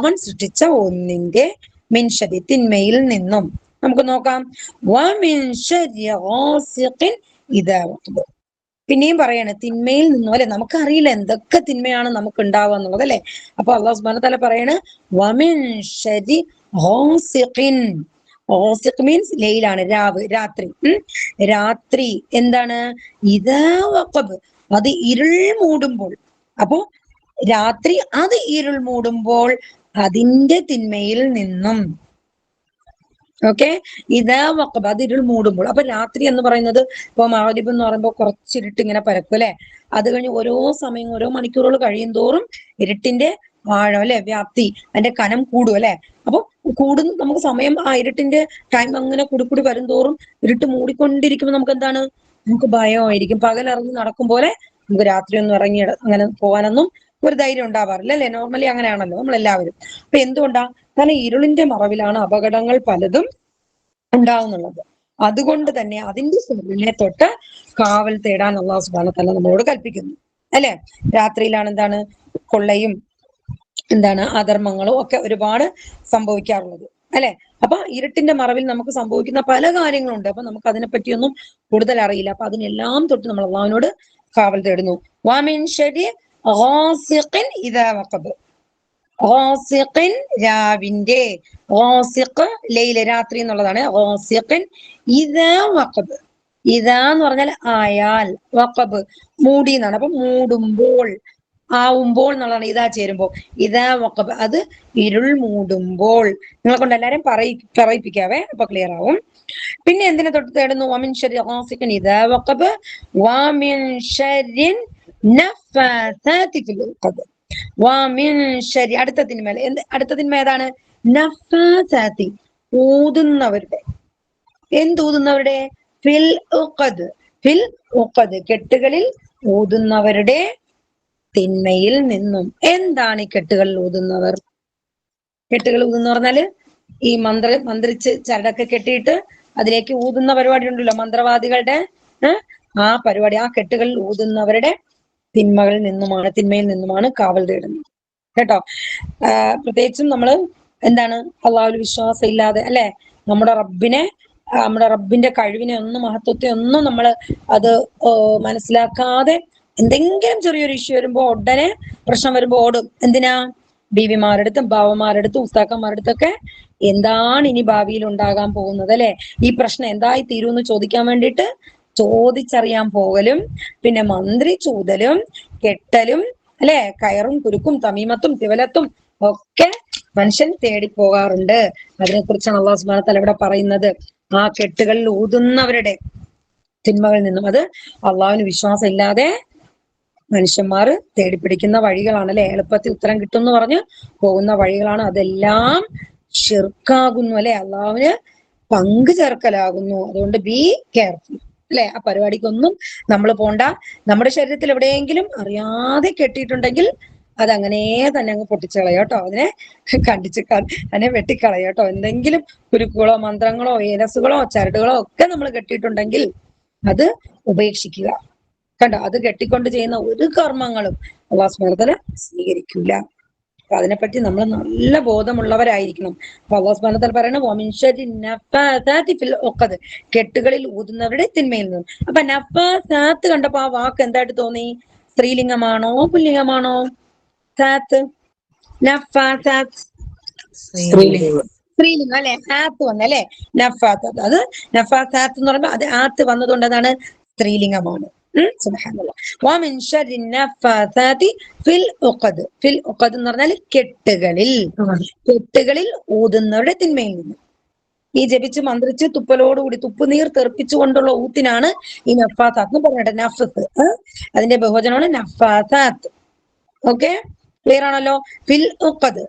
അവൻ സൃഷ്ടിച്ച ഒന്നിന്റെ മിൻ ശരി തിന്മയിൽ നിന്നും. നമുക്ക് നോക്കാം. വമിൻ ശരി ഗാസിഖിൻ ഇദാ വഖബ. പിന്നെയും പറയാണ് തിന്മയിൽ നിന്നും അല്ലെ. നമുക്കറിയില്ല എന്തൊക്കെ തിന്മയാണ് നമുക്ക് ഉണ്ടാവുക എന്നുള്ളത് അല്ലെ. അപ്പൊ അല്ലാഹു സുബ്ഹാനഹു വ തആല പറയാണ് വമിൻ ശരി ഗാസിഖിൻ. ഗാസിഖ് മീൻസ് ലൈലാണ്, രാവ്, രാത്രി. രാത്രി എന്താണ്? ഇദാ വഖബ, അത് ഇരുൾ മൂടുമ്പോൾ. അപ്പോ രാത്രി അത് ഇരുൾ മൂടുമ്പോൾ അതിന്റെ തിന്മയിൽ നിന്നും. ഓക്കെ, ഇതാ വഖബ, അത് ഇരുൾ മൂടുമ്പോൾ. അപ്പൊ രാത്രി എന്ന് പറയുന്നത് ഇപ്പൊ മഗ്‌രിബ് എന്ന് പറയുമ്പോൾ കുറച്ചിരുട്ട് ഇങ്ങനെ പരക്കും അല്ലെ. അത് കഴിഞ്ഞ് ഓരോ സമയം ഓരോ മണിക്കൂറുകൾ കഴിയും തോറും ഇരുട്ടിന്റെ ആഴം അല്ലെ, വ്യാപ്തി, അതിന്റെ കനം കൂടും അല്ലെ. അപ്പൊ കൂടും നമുക്ക് സമയം, ആ ഇരുട്ടിന്റെ ടൈം അങ്ങനെ കൂടി വരും തോറും ഇരുട്ട് മൂടിക്കൊണ്ടിരിക്കുമ്പോൾ നമുക്ക് എന്താണ്? നമുക്ക് ഭയമായിരിക്കും. പകലിറങ്ങി നടക്കും പോലെ നമുക്ക് രാത്രി ഒന്നും ഇറങ്ങി അങ്ങനെ പോകാനൊന്നും ഒരു ധൈര്യം ഉണ്ടാവാറില്ല അല്ലെ. നോർമലി അങ്ങനെയാണല്ലോ നമ്മളെല്ലാവരും. അപ്പൊ എന്തുകൊണ്ടാ? കാരണം ഇരുളിന്റെ മറവിലാണ് അപകടങ്ങൾ പലതും ഉണ്ടാവുന്നുള്ളത്. അതുകൊണ്ട് തന്നെ അതിന്റെ ശരീരനെ തൊട്ട് കാവൽ തേടാൻ അല്ലാഹു സുബ്ഹാനഹു വ തആല നമ്മളോട് കൽപ്പിക്കുന്നു അല്ലെ. രാത്രിയിലാണ് എന്താണ്? കൊള്ളയും എന്താണ് അധർമ്മങ്ങളും ഒക്കെ ഒരുപാട് സംഭവിക്കാറുള്ളത് അല്ലെ. അപ്പൊ ഇരുട്ടിന്റെ മറവിൽ നമുക്ക് സംഭവിക്കുന്ന പല കാര്യങ്ങളുണ്ട്. അപ്പൊ നമുക്ക് അതിനെ പറ്റിയൊന്നും കൂടുതൽ അറിയില്ല. അപ്പൊ അതിനെല്ലാം തൊട്ട് നമ്മൾ അള്ളാഹുവിനോട് കാവൽ തേടുന്നു. വമിൻ ശരി ഗാസിഖിൻ ഇദാ വഖബ. ഗാസിഖിൻ രാവിന്റെ, ഗാസിഖ് ലൈല രാത്രി എന്നുള്ളതാണ്. ഗാസിഖിൻ ഇദാ വഖബ. ഇദാ എന്ന് പറഞ്ഞാൽ ആയാൽ, വഖബ് മൂടി എന്നാണ്. അപ്പൊ മൂടുമ്പോൾ, ആവുമ്പോൾ എന്നുള്ളതാണ്. ഇതാ ചേരുമ്പോ ഇതാ വഖബ, അത് ഇരുൾ മൂടുമ്പോൾ. നിങ്ങളെ കൊണ്ട് എല്ലാരും പറയിപ്പിക്കാവേ, അപ്പൊ ക്ലിയർ ആവും. പിന്നെ എന്തിനെ തൊട്ട് തേടുന്നു? വമിൻ ശർരി ഗാസിഖിൻ ഇദാ വഖബ വമിൻ ശർരി നഫ്ഫാസാതി ഫിൽ ഉഖദ്. വമിൻ ശർരി അടുത്ത തിന്മ. അടുത്ത തിന്മ ഏതാണ്? നഫ്ഫാസാതി ഊതുന്നവരുടെ. ഊതുന്നവരുടെ? ഫിൽ ഉഖദ്. ഫിൽ ഉഖദ് കെട്ടുകളിൽ ഊതുന്നവരുടെ തിന്മയിൽ നിന്നും. എന്താണ് ഈ കെട്ടുകളിൽ ഊതുന്നവർ? കെട്ടുകൾ ഊതുന്ന പറഞ്ഞാല് ഈ മന്ത്രിച്ച് ചരടൊക്കെ കെട്ടിയിട്ട് അതിലേക്ക് ഊതുന്ന പരിപാടി ഉണ്ടല്ലോ മന്ത്രവാദികളുടെ. ആ പരിപാടി, ആ കെട്ടുകളിൽ ഊതുന്നവരുടെ തിന്മയിൽ നിന്നുമാണ് കാവൽ തേടുന്നത് കേട്ടോ. പ്രത്യേകിച്ചും നമ്മള് എന്താണ് അള്ളാഹുവിൽ വിശ്വാസം ഇല്ലാതെ അല്ലെ, നമ്മുടെ റബ്ബിന്റെ കഴിവിനെ ഒന്നും മഹത്വത്തെ ഒന്നും നമ്മൾ അത് മനസ്സിലാക്കാതെ എന്തെങ്കിലും ചെറിയൊരു ഇഷ്യൂ വരുമ്പോ ഉടനെ പ്രശ്നം വരുമ്പോ ഓടും. എന്തിനാ? ബീവിമാരുടെ അടുത്തും ബാവമാരുടെ അടുത്തും ഉസ്താക്കന്മാരുടെ അടുത്തൊക്കെ എന്താണ് ഇനി ഭാവിയിൽ ഉണ്ടാകാൻ പോകുന്നത് അല്ലെ, ഈ പ്രശ്നം എന്തായി തീരുമെന്ന് ചോദിക്കാൻ വേണ്ടിയിട്ട് ചോദിച്ചറിയാൻ പോകലും, പിന്നെ മന്ത്രി ചൂതലും കെട്ടലും അല്ലെ, കയറും കുരുക്കും തമീമത്തും തിവലത്തും ഒക്കെ മനുഷ്യൻ തേടിപ്പോകാറുണ്ട്. അതിനെക്കുറിച്ചാണ് അല്ലാഹു സുബ്ഹാനഹു വ തആല ഇവിടെ പറയുന്നത്. ആ കെട്ടുകളിൽ ഊതുന്നവരുടെ തിന്മകളിൽ നിന്നും. അത് അള്ളാഹുവിന് വിശ്വാസം ഇല്ലാതെ മനുഷ്യന്മാർ തേടിപ്പിടിക്കുന്ന വഴികളാണ് അല്ലെ. എളുപ്പത്തിൽ ഉത്തരം കിട്ടും എന്ന് പറഞ്ഞ് പോകുന്ന വഴികളാണ്. അതെല്ലാം ഷിർക്കാകുന്നു അല്ലെ, അള്ളാഹുവിന് പങ്കു ചേർക്കലാകുന്നു. അതുകൊണ്ട് ബി കെയർഫുൾ അല്ലെ. ആ പരിപാടിക്കൊന്നും നമ്മൾ പോണ്ട. നമ്മുടെ ശരീരത്തിൽ എവിടെയെങ്കിലും അറിയാതെ കെട്ടിയിട്ടുണ്ടെങ്കിൽ അതങ്ങനെ തന്നെ അങ്ങ് പൊട്ടിച്ചളയോ കേട്ടോ. അതിനെ അതിനെ വെട്ടിക്കളയോ കേട്ടോ. എന്തെങ്കിലും കുരുക്കുകളോ മന്ത്രങ്ങളോ ഏലസുകളോ ചരടുകളോ ഒക്കെ നമ്മൾ കെട്ടിയിട്ടുണ്ടെങ്കിൽ അത് ഉപേക്ഷിക്കുക കണ്ടോ. അത് കെട്ടിക്കൊണ്ട് ചെയ്യുന്ന ഒരു കർമ്മങ്ങളും അല്ലാഹു സുബ്ഹാനഹു വ തആല സ്വീകരിക്കില്ല. അപ്പൊ അതിനെപ്പറ്റി നമ്മൾ നല്ല ബോധമുള്ളവരായിരിക്കണം. അപ്പൊ അല്ലാഹു സുബ്ഹാനഹു വ തആല പറയുന്നത് വമിൻ ശർരി നഫ്ഫാസാതി ഫിൽ ഉഖദ്, കെട്ടുകളിൽ ഊതുന്നവരുടെ തിന്മയിൽ നിന്നും. അപ്പൊ നഫ്ഫാസാത്ത് കണ്ടപ്പോ ആ വാക്ക് എന്തായിട്ട് തോന്നി? സ്ത്രീലിംഗമാണോ പുല്ലിംഗമാണോ? സാത്ത്, നഫ്ഫാസാത്ത് സ്ത്രീലിംഗം അല്ലെ. ആത്ത് വന്നല്ലേ നഫ്ഫാത്ത്. അത് നഫ്ഫാസാത്ത് എന്ന് പറയുമ്പോ അത് ആത്ത് വന്നതുകൊണ്ട് അതാണ് സ്ത്രീലിംഗമാണ്. സുബ്ഹാനല്ലാഹ്. വമിൻ ശർരി നഫ്ഫാസാതി ഫിൽ ഉഖദ്. ഫിൽ ഉഖദ് എന്ന് പറഞ്ഞാൽ കെട്ടുകളിൽ ഊതുന്നവരുടെ തിന്മയിൽ നിന്ന്. ഈ ജപിച്ച് മന്ത്രിച്ച് തുപ്പലോടുകൂടി തുപ്പുനീർ തെറിപ്പിച്ചുകൊണ്ടുള്ള ഊത്തിനാണ് ഈ നഫ്ഫാസാത്ത് എന്ന് പറഞ്ഞിട്ട്. നഫ്സ് അതിന്റെ ബഹുവചനമാണ് നഫ്ഫാസാത്ത്. ഓക്കെ, ക്ലിയർ ആണല്ലോ. ഫിൽ ഉഖദ്.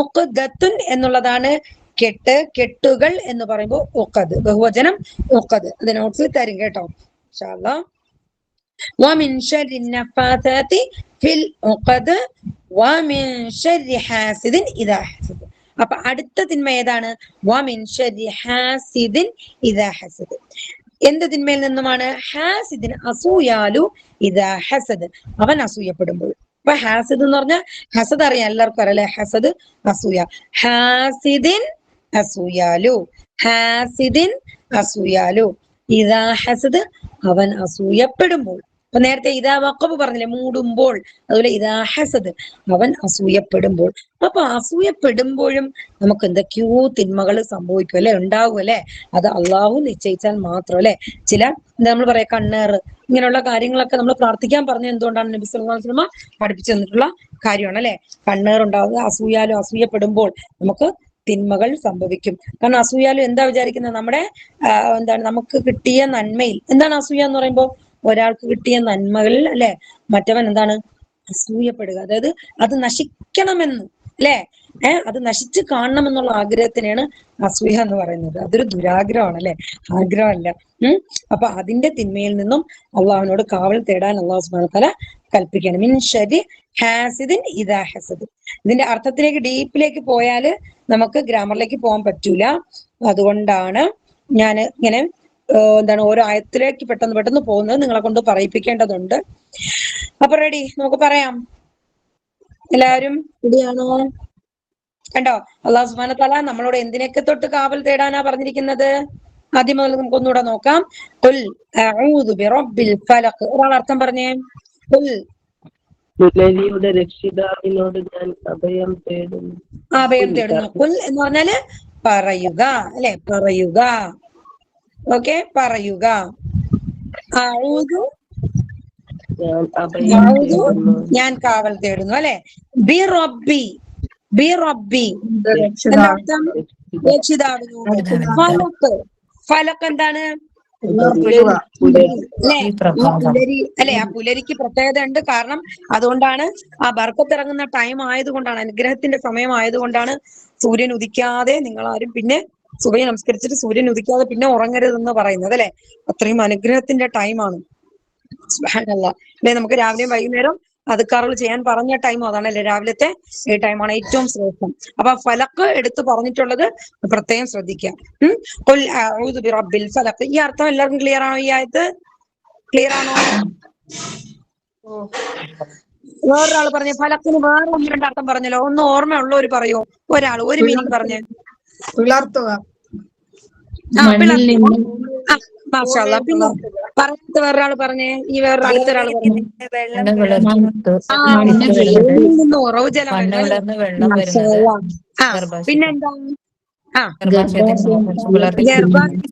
ഉഖദത്തുൻ എന്നുള്ളതാണ് കെട്ടുകൾ എന്ന് പറയുമ്പോൾ ഉഖദ്, ബഹുവചനം ഉഖദ്. അത് നോട്ട്സിൽ തരും കേട്ടോ ഇൻഷാ അല്ലാഹ്. ومن شر النفاثات في العقد ومن شر حاسد إذا حسد. അപ്പൊ അടുത്ത തിന്മ ഏതാണ്? ومن شر حاسد إذا حسد. എന്ത് തിന്മയിൽ നിന്നുമാണ്? ഹാസിദിൻ, അസൂയാലു, ഇദാ ഹസദ്, അവൻ അസൂയപ്പെടുമ്പോൾ. അപ്പൊ ഹാസിദ് എന്ന് പറഞ്ഞാൽ ഹസദ് അറിയാം, എല്ലാവർക്കും അറിയാം അല്ലെ? ഹസദ് അസൂയ. ഹാസിദിൻ അസൂയാലു, ഹാസിദിൻ അസൂയാലു, ഇദാ ഹസദ് അവൻ അസൂയപ്പെടുമ്പോൾ. അപ്പൊ നേരത്തെ ഇദാ വഖബ് പറഞ്ഞില്ലേ, മൂടുമ്പോൾ, അതുപോലെ ഇദാ ഹസദ് അവൻ അസൂയപ്പെടുമ്പോൾ. അപ്പൊ അസൂയപ്പെടുമ്പോഴും നമുക്ക് എന്തൊക്കെയോ തിന്മകൾ സംഭവിക്കും അല്ലെ, ഉണ്ടാവും അല്ലെ? അത് അള്ളാഹു നിശ്ചയിച്ചാൽ മാത്രം അല്ലെ. ചില നമ്മൾ പറയാം കണ്ണേറ്, ഇങ്ങനെയുള്ള കാര്യങ്ങളൊക്കെ നമ്മൾ പ്രാർത്ഥിക്കാൻ പറഞ്ഞത് എന്തുകൊണ്ടാണ്? നബി സല്ലല്ലാഹു അലൈഹി വസല്ലം പഠിപ്പിച്ചു തന്നിട്ടുള്ള കാര്യമാണ് അല്ലെ. കണ്ണേറുണ്ടാവുക അസൂയാലോ, അസൂയപ്പെടുമ്പോൾ നമുക്ക് തിന്മകൾ സംഭവിക്കും. കാരണം അസൂയാലും എന്താ വിചാരിക്കുന്നത്? നമ്മുടെ എന്താണ് നമുക്ക് കിട്ടിയ നന്മയിൽ, എന്താണ് അസൂയ എന്ന് പറയുമ്പോൾ? ഒരാൾക്ക് കിട്ടിയ നന്മകളിൽ അല്ലെ മറ്റവൻ എന്താണ്? അസൂയപ്പെടുക. അതായത് അത് നശിക്കണമെന്ന് അല്ലെ, അത് നശിച്ചു കാണണമെന്നുള്ള ആഗ്രഹത്തിനാണ് അസൂയ എന്ന് പറയുന്നത്. അതൊരു ദുരാഗ്രഹമാണ് അല്ലെ, ആഗ്രഹമല്ല. അപ്പൊ അതിന്റെ തിന്മയിൽ നിന്നും അള്ളാഹുവിനോട് കാവൽ തേടാൻ അള്ളാഹു സുബ്ഹാനഹു വ തആല കൽപ്പിക്കുകയാണ്. മിൻ ശർരി ഹാസിദിൻ ഇദാ ഹസദ്. ഇതിന്റെ അർത്ഥത്തിലേക്ക് ഡീപ്പിലേക്ക് പോയാല് നമുക്ക് ഗ്രാമറിലേക്ക് പോകാൻ പറ്റൂല. അതുകൊണ്ടാണ് ഞാൻ ഇങ്ങനെ എന്താണ് ഓരോ ആയത്തിലേക്ക് പെട്ടെന്ന് പോകുന്നത്. നിങ്ങളെ കൊണ്ട് പറയിപ്പിക്കേണ്ടതുണ്ട്. അപ്പൊ റെഡി, നമുക്ക് പറയാം. എല്ലാവരും റെഡിയാണോ? കണ്ടോ, അല്ലാഹു സുബ്ഹാനഹു വ തആല നമ്മളോട് എന്തിനൊക്കെ തൊട്ട് കാവൽ തേടാനാ പറഞ്ഞിരിക്കുന്നത്? ആദ്യം മുതൽ നമുക്ക് ഒന്നുകൂടെ നോക്കാം. ഖുൽ അഊദു ബിറബ്ബിൽ ഫലഖ്. ഒരാൾ അർത്ഥം പറഞ്ഞേ. ഖുൽ, പുലരിയുടെ രക്ഷിതാവിനോട് ഞാൻ അഭയം തേടുന്നു. അഭയം തേടുന്നു. ഖുൽ എന്ന് പറഞ്ഞാല് പറയുക അല്ലെ, പറയുക. ഓക്കെ, പറയുക. അഊദു, ഞാൻ കാവൽ തേടുന്നു അല്ലെ. ബി റബ്ബി, ബി റബ്ബി എന്നർത്ഥം രക്ഷിതാവിനോട്. ഫലക്ക്, ഫലക്ക് എന്താണ്? പുലരി അല്ലെ. ആ പുലരിക്ക് പ്രത്യേകത ഉണ്ട്. കാരണം അതുകൊണ്ടാണ് ആ ബർക്കത്ത് ഇറങ്ങുന്ന ടൈം ആയതുകൊണ്ടാണ്, അനുഗ്രഹത്തിന്റെ സമയം ആയതുകൊണ്ടാണ് സൂര്യൻ ഉദിക്കാതെ നിങ്ങളാരും പിന്നെ സുബഹി നമസ്കരിച്ചിട്ട് സൂര്യൻ ഉദിക്കാതെ പിന്നെ ഉറങ്ങരുതെന്ന് പറയുന്നത് അല്ലെ. അത്രയും അനുഗ്രഹത്തിന്റെ ടൈമാണ്. സുബ്ഹാനല്ലാഹ് അല്ലെ. നമുക്ക് രാവിലെയും വൈകുന്നേരം അദ്കാറുകൾ ചെയ്യാൻ പറഞ്ഞ ടൈം അതാണ് അല്ലെ, രാവിലത്തെ ഈ ടൈമാണ് ഏറ്റവും ശ്രേഷ്ഠം. അപ്പൊ ഫലക്ക് എടുത്തു പറഞ്ഞിട്ടുള്ളത് പ്രത്യേകം ശ്രദ്ധിക്കാം. ഖുൽ അഊദു ബിറബ്ബിൽ ഫലഖ്. ഈ അർത്ഥം എല്ലാവർക്കും ക്ലിയർ ആണോ? ഈ ആയത്ത് ക്ലിയർ ആണോ? വേറൊരാൾ പറഞ്ഞേ, ഫലക്കിന് വേറെ ഒന്ന് രണ്ട് അർത്ഥം പറഞ്ഞല്ലോ. ഒന്ന് ഓർമ്മയുള്ളവര് പറയോ? ഒരാൾ ഒരു മീനിങ് പറഞ്ഞേ. പിളർത്തുക. മാഷാഅല്ലാഹ്. പിന്നെ പറഞ്ഞിട്ട് വേറൊരാൾ പറഞ്ഞേ. ഈ വേറൊരു അടുത്തൊരാൾ പറഞ്ഞു. പിന്നെന്താ? ഗർഭാശയത്തിൽ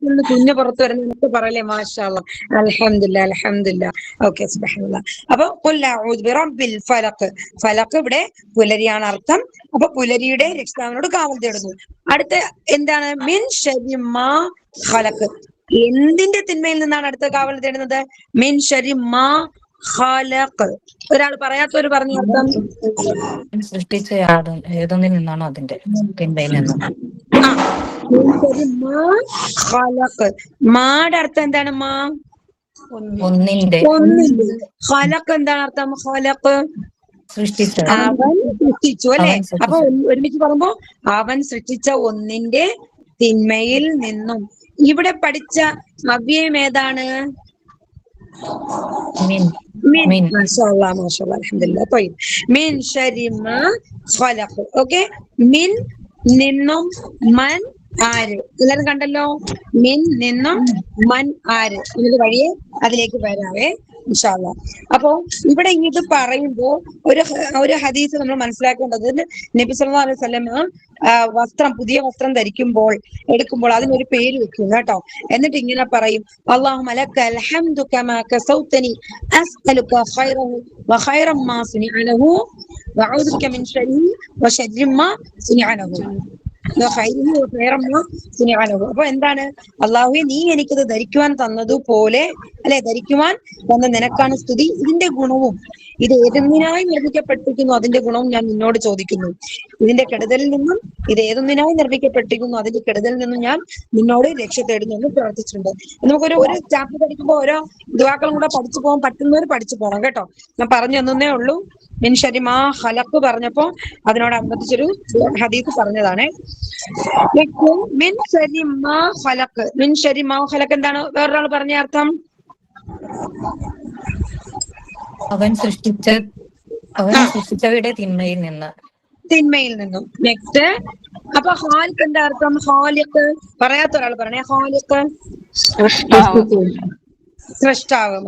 നിന്ന് കുഞ്ഞ് പുറത്തു വരുന്ന പറയലേ. മാഷാഅല്ലാഹ്, അൽഹംദുലില്ലാഹ്, അൽഹംദുലില്ലാഹ്. ഓക്കെ, സുബ്ഹാനല്ലാഹ്. അപ്പൊ ഖുൽ അഊദു ബിറബ്ബിൽ ഫലഖ്. ഫലഖ് ഇവിടെ പുലരിയാണ് അർത്ഥം. അപ്പൊ പുലരിയുടെ രക്ഷിതാവിനോട് കാവൽ തേടുന്നു. അടുത്ത എന്താണ്? മിൻ ശർരി മാ ഖലഖ്. എന്തിന്റെ തിന്മയിൽ നിന്നാണ് അടുത്ത കാവൽ തേടുന്നത്? മിൻ ശർരി മാ ഖലഖ്. ഒരാൾ പറയാത്തവര് പറഞ്ഞ അർത്ഥം. സൃഷ്ടിച്ച ഏതൊന്നിൽ നിന്നാണോ അതിന്റെ തിന്മയിൽ നിന്നും. മായുടെ അർത്ഥം എന്താണ്? മാ ഒന്നിന്റെ. ഖലഖ് എന്താണ് അർത്ഥം? ഖലഖ് സൃഷ്ടിച്ച, അവൻ സൃഷ്ടിച്ചു അല്ലെ. അപ്പൊ ഒരുമിച്ച് പറയുമ്പോ അവൻ സൃഷ്ടിച്ച ഒന്നിന്റെ തിന്മയിൽ നിന്നും. ഇവിടെ പഠിച്ച അവ്യയം ഏതാണ്? മാഷാഅല്ലാഹ്, മാഷാഅല്ലാഹ്, അൽഹംദുലില്ലാഹ്. طيب മിൻ ശർരി മാ ഖലഖ്. ഓക്കേ, മിൻ നിന്നും, മൻ ആര്. എല്ലാവരും കണ്ടല്ലോ. മിൻ നിന്നും, മൻ ആര്. ഇതിന് വഴിയെ അതിലേക്ക് വരാവേ ഇൻഷാ അല്ലാഹ്. അപ്പോ ഇവിടെ ഇത് പറയുമ്പോ ഒരു ഹദീസ് നമ്മൾ മനസ്സിലാക്കേണ്ടത്, നബി സല്ലല്ലാഹു അലൈഹി വസല്ലം വസ്ത്രം, പുതിയ വസ്ത്രം എടുക്കുമ്പോൾ അതിനൊരു പേര് വെക്കും കേട്ടോ. എന്നിട്ട് ഇങ്ങനെ പറയും, അല്ലാഹുമ്മ ലക്കൽ ഹംദു കമാ കസൗതനി അസ്അലുക ഖൈറഹു വഖൈറ മാ സുനിഅ ലഹു വഅഊദു ബിക മിൻ ശർരിഹി വശർരി മാ സുനിഅ ലഹു. അപ്പൊ എന്താണ്? അള്ളാഹുവെ നീ എനിക്കത് ധരിക്കുവാൻ തന്നതുപോലെ അല്ലെ, ധരിക്കുവാൻ തന്ന നിനക്കാണ് സ്തുതി. ഇതിന്റെ ഗുണവും ഇത് ഏതൊന്നിനായി നിർമ്മിക്കപ്പെട്ടിരിക്കുന്നു അതിന്റെ ഗുണവും ഞാൻ നിന്നോട് ചോദിക്കുന്നു. ഇതിന്റെ കെടുതലിൽ നിന്നും ഇത് ഏതൊന്നിനായി നിർമ്മിക്കപ്പെട്ടിരിക്കുന്നു അതിന്റെ കെടുതലിൽ നിന്നും ഞാൻ നിന്നോട് രക്ഷ തേടുന്നു എന്ന് പ്രാർത്ഥിച്ചിട്ടുണ്ട്. നമുക്കൊരു ചാപ്റ്റർ പഠിക്കുമ്പോൾ ഓരോ ദുആക്കളും കൂടെ പഠിച്ചു പോകാൻ പറ്റുന്നവർ പഠിച്ചു പോകണം കേട്ടോ. ഞാൻ പറഞ്ഞു തന്നേ ഉള്ളൂ. മിൻ ശരി മാ ഖലഖ് പറഞ്ഞപ്പോ അതിനോടനുബന്ധിച്ചൊരു ഹദീസ് പറഞ്ഞതാണ്. മിൻ ശരി മാ ഖലഖ്, മിൻ ശരി മാ ഖലഖ് എന്താണ്? വേറൊരാൾ പറഞ്ഞ അർത്ഥം? അവൻ സൃഷ്ടിച്ചവയുടെ തിന്മയിൽ നിന്ന്. തിന്മയിൽ നിന്നും. നെക്സ്റ്റ്, അപ്പൊ ഖാലിഖ് എന്താ അർത്ഥം? ഖാലിഖ് പറയാത്ത ഒരാൾ പറഞ്ഞേ. ഖാലിഖ് സൃഷ്ടാവ്.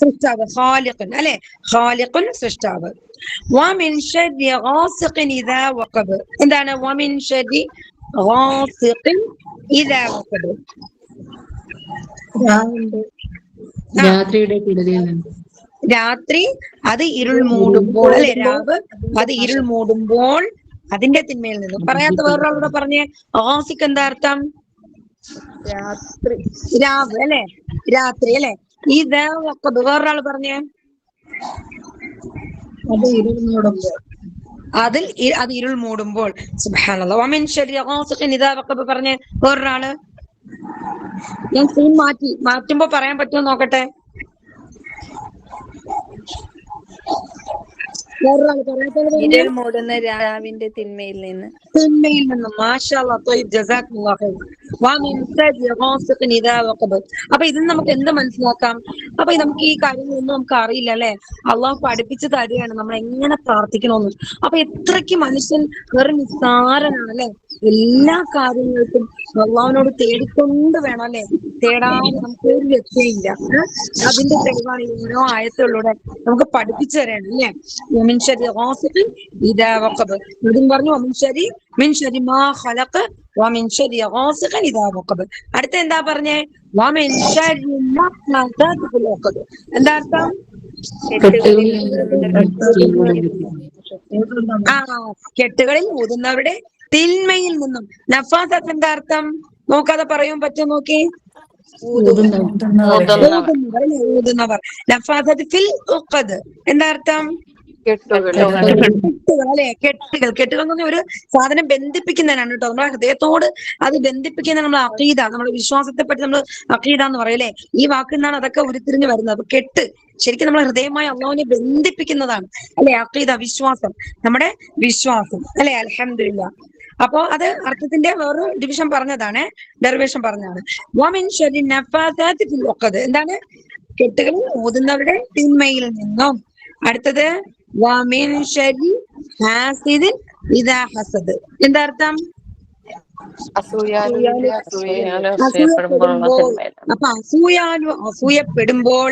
സൃഷ്ടാവ് ഖാലിഖുൻ അല്ലെ, ഖാലിഖുൻ സൃഷ്ടാവ്. വമിൻ ശർരി ഗാസിഖിൻ ഇദാ വഖബ് എന്താണ്? വമിൻ ശർരി ഗാസിഖിൻ ഇദാ വഖബ്, രാത്രിയുടെ കെടുതിയിൽ നിന്ന്. രാത്രി അത് ഇരുൾ മൂടുമ്പോൾ അല്ലെ, രാവ് അത് ഇരുൾ മൂടുമ്പോൾ അതിന്റെ തിന്മയിൽ നിന്നും. പറയാത്ത വേറൊരാളൂടെ പറഞ്ഞേ. ഗാസിഖ് എന്താ അർത്ഥം? രാത്രി, രാവ് അല്ലെ, രാത്രി അല്ലെ. ഇദാ വഖബ് വേറൊരാൾ പറഞ്ഞേ. അത് ഇരുൾ മൂടുമ്പോൾ. അത് ഇരുൾ മൂടുമ്പോൾ. സുബ്ഹാനല്ലാഹ്. വമിൻ ശർരി ഗാസിഖിൻ ഇദാ വഖബ് പറഞ്ഞേ വേറൊരാള്. ഞാൻ സ്ക്രീൻ മാറ്റുമ്പോ പറയാൻ പറ്റുമോ നോക്കട്ടെ. വേറൊരാള് ഇരുൾ മൂടുന്ന രാവിന്റെ തിന്മയിൽ നിന്ന്. തിന്മയിൽ നിന്നും. മാഷാഅല്ലാഹ്, ത്വയ്യിബ്, ജസാക്കല്ലാഹു ഖൈർ. വമിൻ ശർരി ഗാസിഖിൻ ഇദാ വഖബ്. അപ്പൊ ഇതിന് നമുക്ക് എന്ത് മനസ്സിലാക്കാം? അപ്പൊ നമുക്ക് ഈ കാര്യങ്ങളൊന്നും നമുക്ക് അറിയില്ല അല്ലെ. അള്ളാഹു പഠിപ്പിച്ചു തരികയാണ് നമ്മൾ എങ്ങനെ പ്രാർത്ഥിക്കണമെന്ന്. അപ്പൊ എത്രയ്ക്ക് മനുഷ്യൻ വെറും നിസ്സാരനാണ് അല്ലെ. എല്ലാ കാര്യങ്ങൾക്കും അള്ളാഹുവിനോട് തേടിക്കൊണ്ട് വേണം അല്ലെ. തേടാതെ നമുക്ക് ഒരു രക്ഷയില്ല. അതിന്റെ തെളിവാണ് ഓരോ ആയത്തുകളിലൂടെ നമുക്ക് പഠിപ്പിച്ചു തരാണ് അല്ലെ. മിൻ ശർരി ഗാസിഖിൻ ഇദാ വഖബ്. അതും പറഞ്ഞു മിൻ ശർരി മാ ഖലഖ് വമിൻ ശർരി ഗാസിഖിൻ ഇദാ വഖബ്. അടുത്ത എന്താ പറഞ്ഞേ? വമിൻ ശർരി നഫ്സാത്തി ഫിൽ ഉഖദ്. എന്താ അർത്ഥം? കെട്ടുകളിൽ ഊതുന്നവരുടെ തിന്മയിൽ നിന്നും. നഫാസത്ത് എന്താ അർത്ഥം? നോക്കാതെ പറയാൻ പറ്റും നോക്കി. ഊതുന്നവർ. നഫാസത്ത് ഫിൽ ഉഖദ് എന്താ അർത്ഥം? കെട്ടുകൾ അല്ലെ. കെട്ടുകൾ എന്ന് പറഞ്ഞാൽ ഒരു സാധനം ബന്ധിപ്പിക്കുന്നതിനാണ് കേട്ടോ. നമ്മുടെ ഹൃദയത്തോട് അത് ബന്ധിപ്പിക്കുന്ന നമ്മൾ അഖീദ, നമ്മുടെ വിശ്വാസത്തെ പറ്റി നമ്മൾ അഖീദ എന്ന് പറയും അല്ലെ. ഈ വാക്കിൽ നിന്നാണ് അതൊക്കെ ഉരുത്തിരിഞ്ഞ് വരുന്നത്. അപ്പൊ കെട്ട് ശരിക്കും നമ്മളെ ഹൃദയമായി അള്ളാഹുവിനെ ബന്ധിപ്പിക്കുന്നതാണ് അല്ലെ. അഖീദ വിശ്വാസം, നമ്മുടെ വിശ്വാസം അല്ലെ. അൽഹംദുലില്ലാഹ്. അപ്പോ അത് അർത്ഥത്തിന്റെ വേറൊരു ഡിവിഷൻ പറഞ്ഞതാണ്, ഡെറിവേഷൻ പറഞ്ഞതാണ്. വമിൻ ശർരി നഫാസാത്തി ഫിൽ ഉഖദ് എന്താണ്? കെട്ടുകളിൽ ഊതുന്നവരുടെ തിന്മയിൽ നിന്നും. അടുത്തത് വമിൻ ശർരി ഹാസിദിൻ ഇദാ ഹസദ് എന്താ അർത്ഥം? അപ്പൊ അസൂയപ്പെടുമ്പോൾ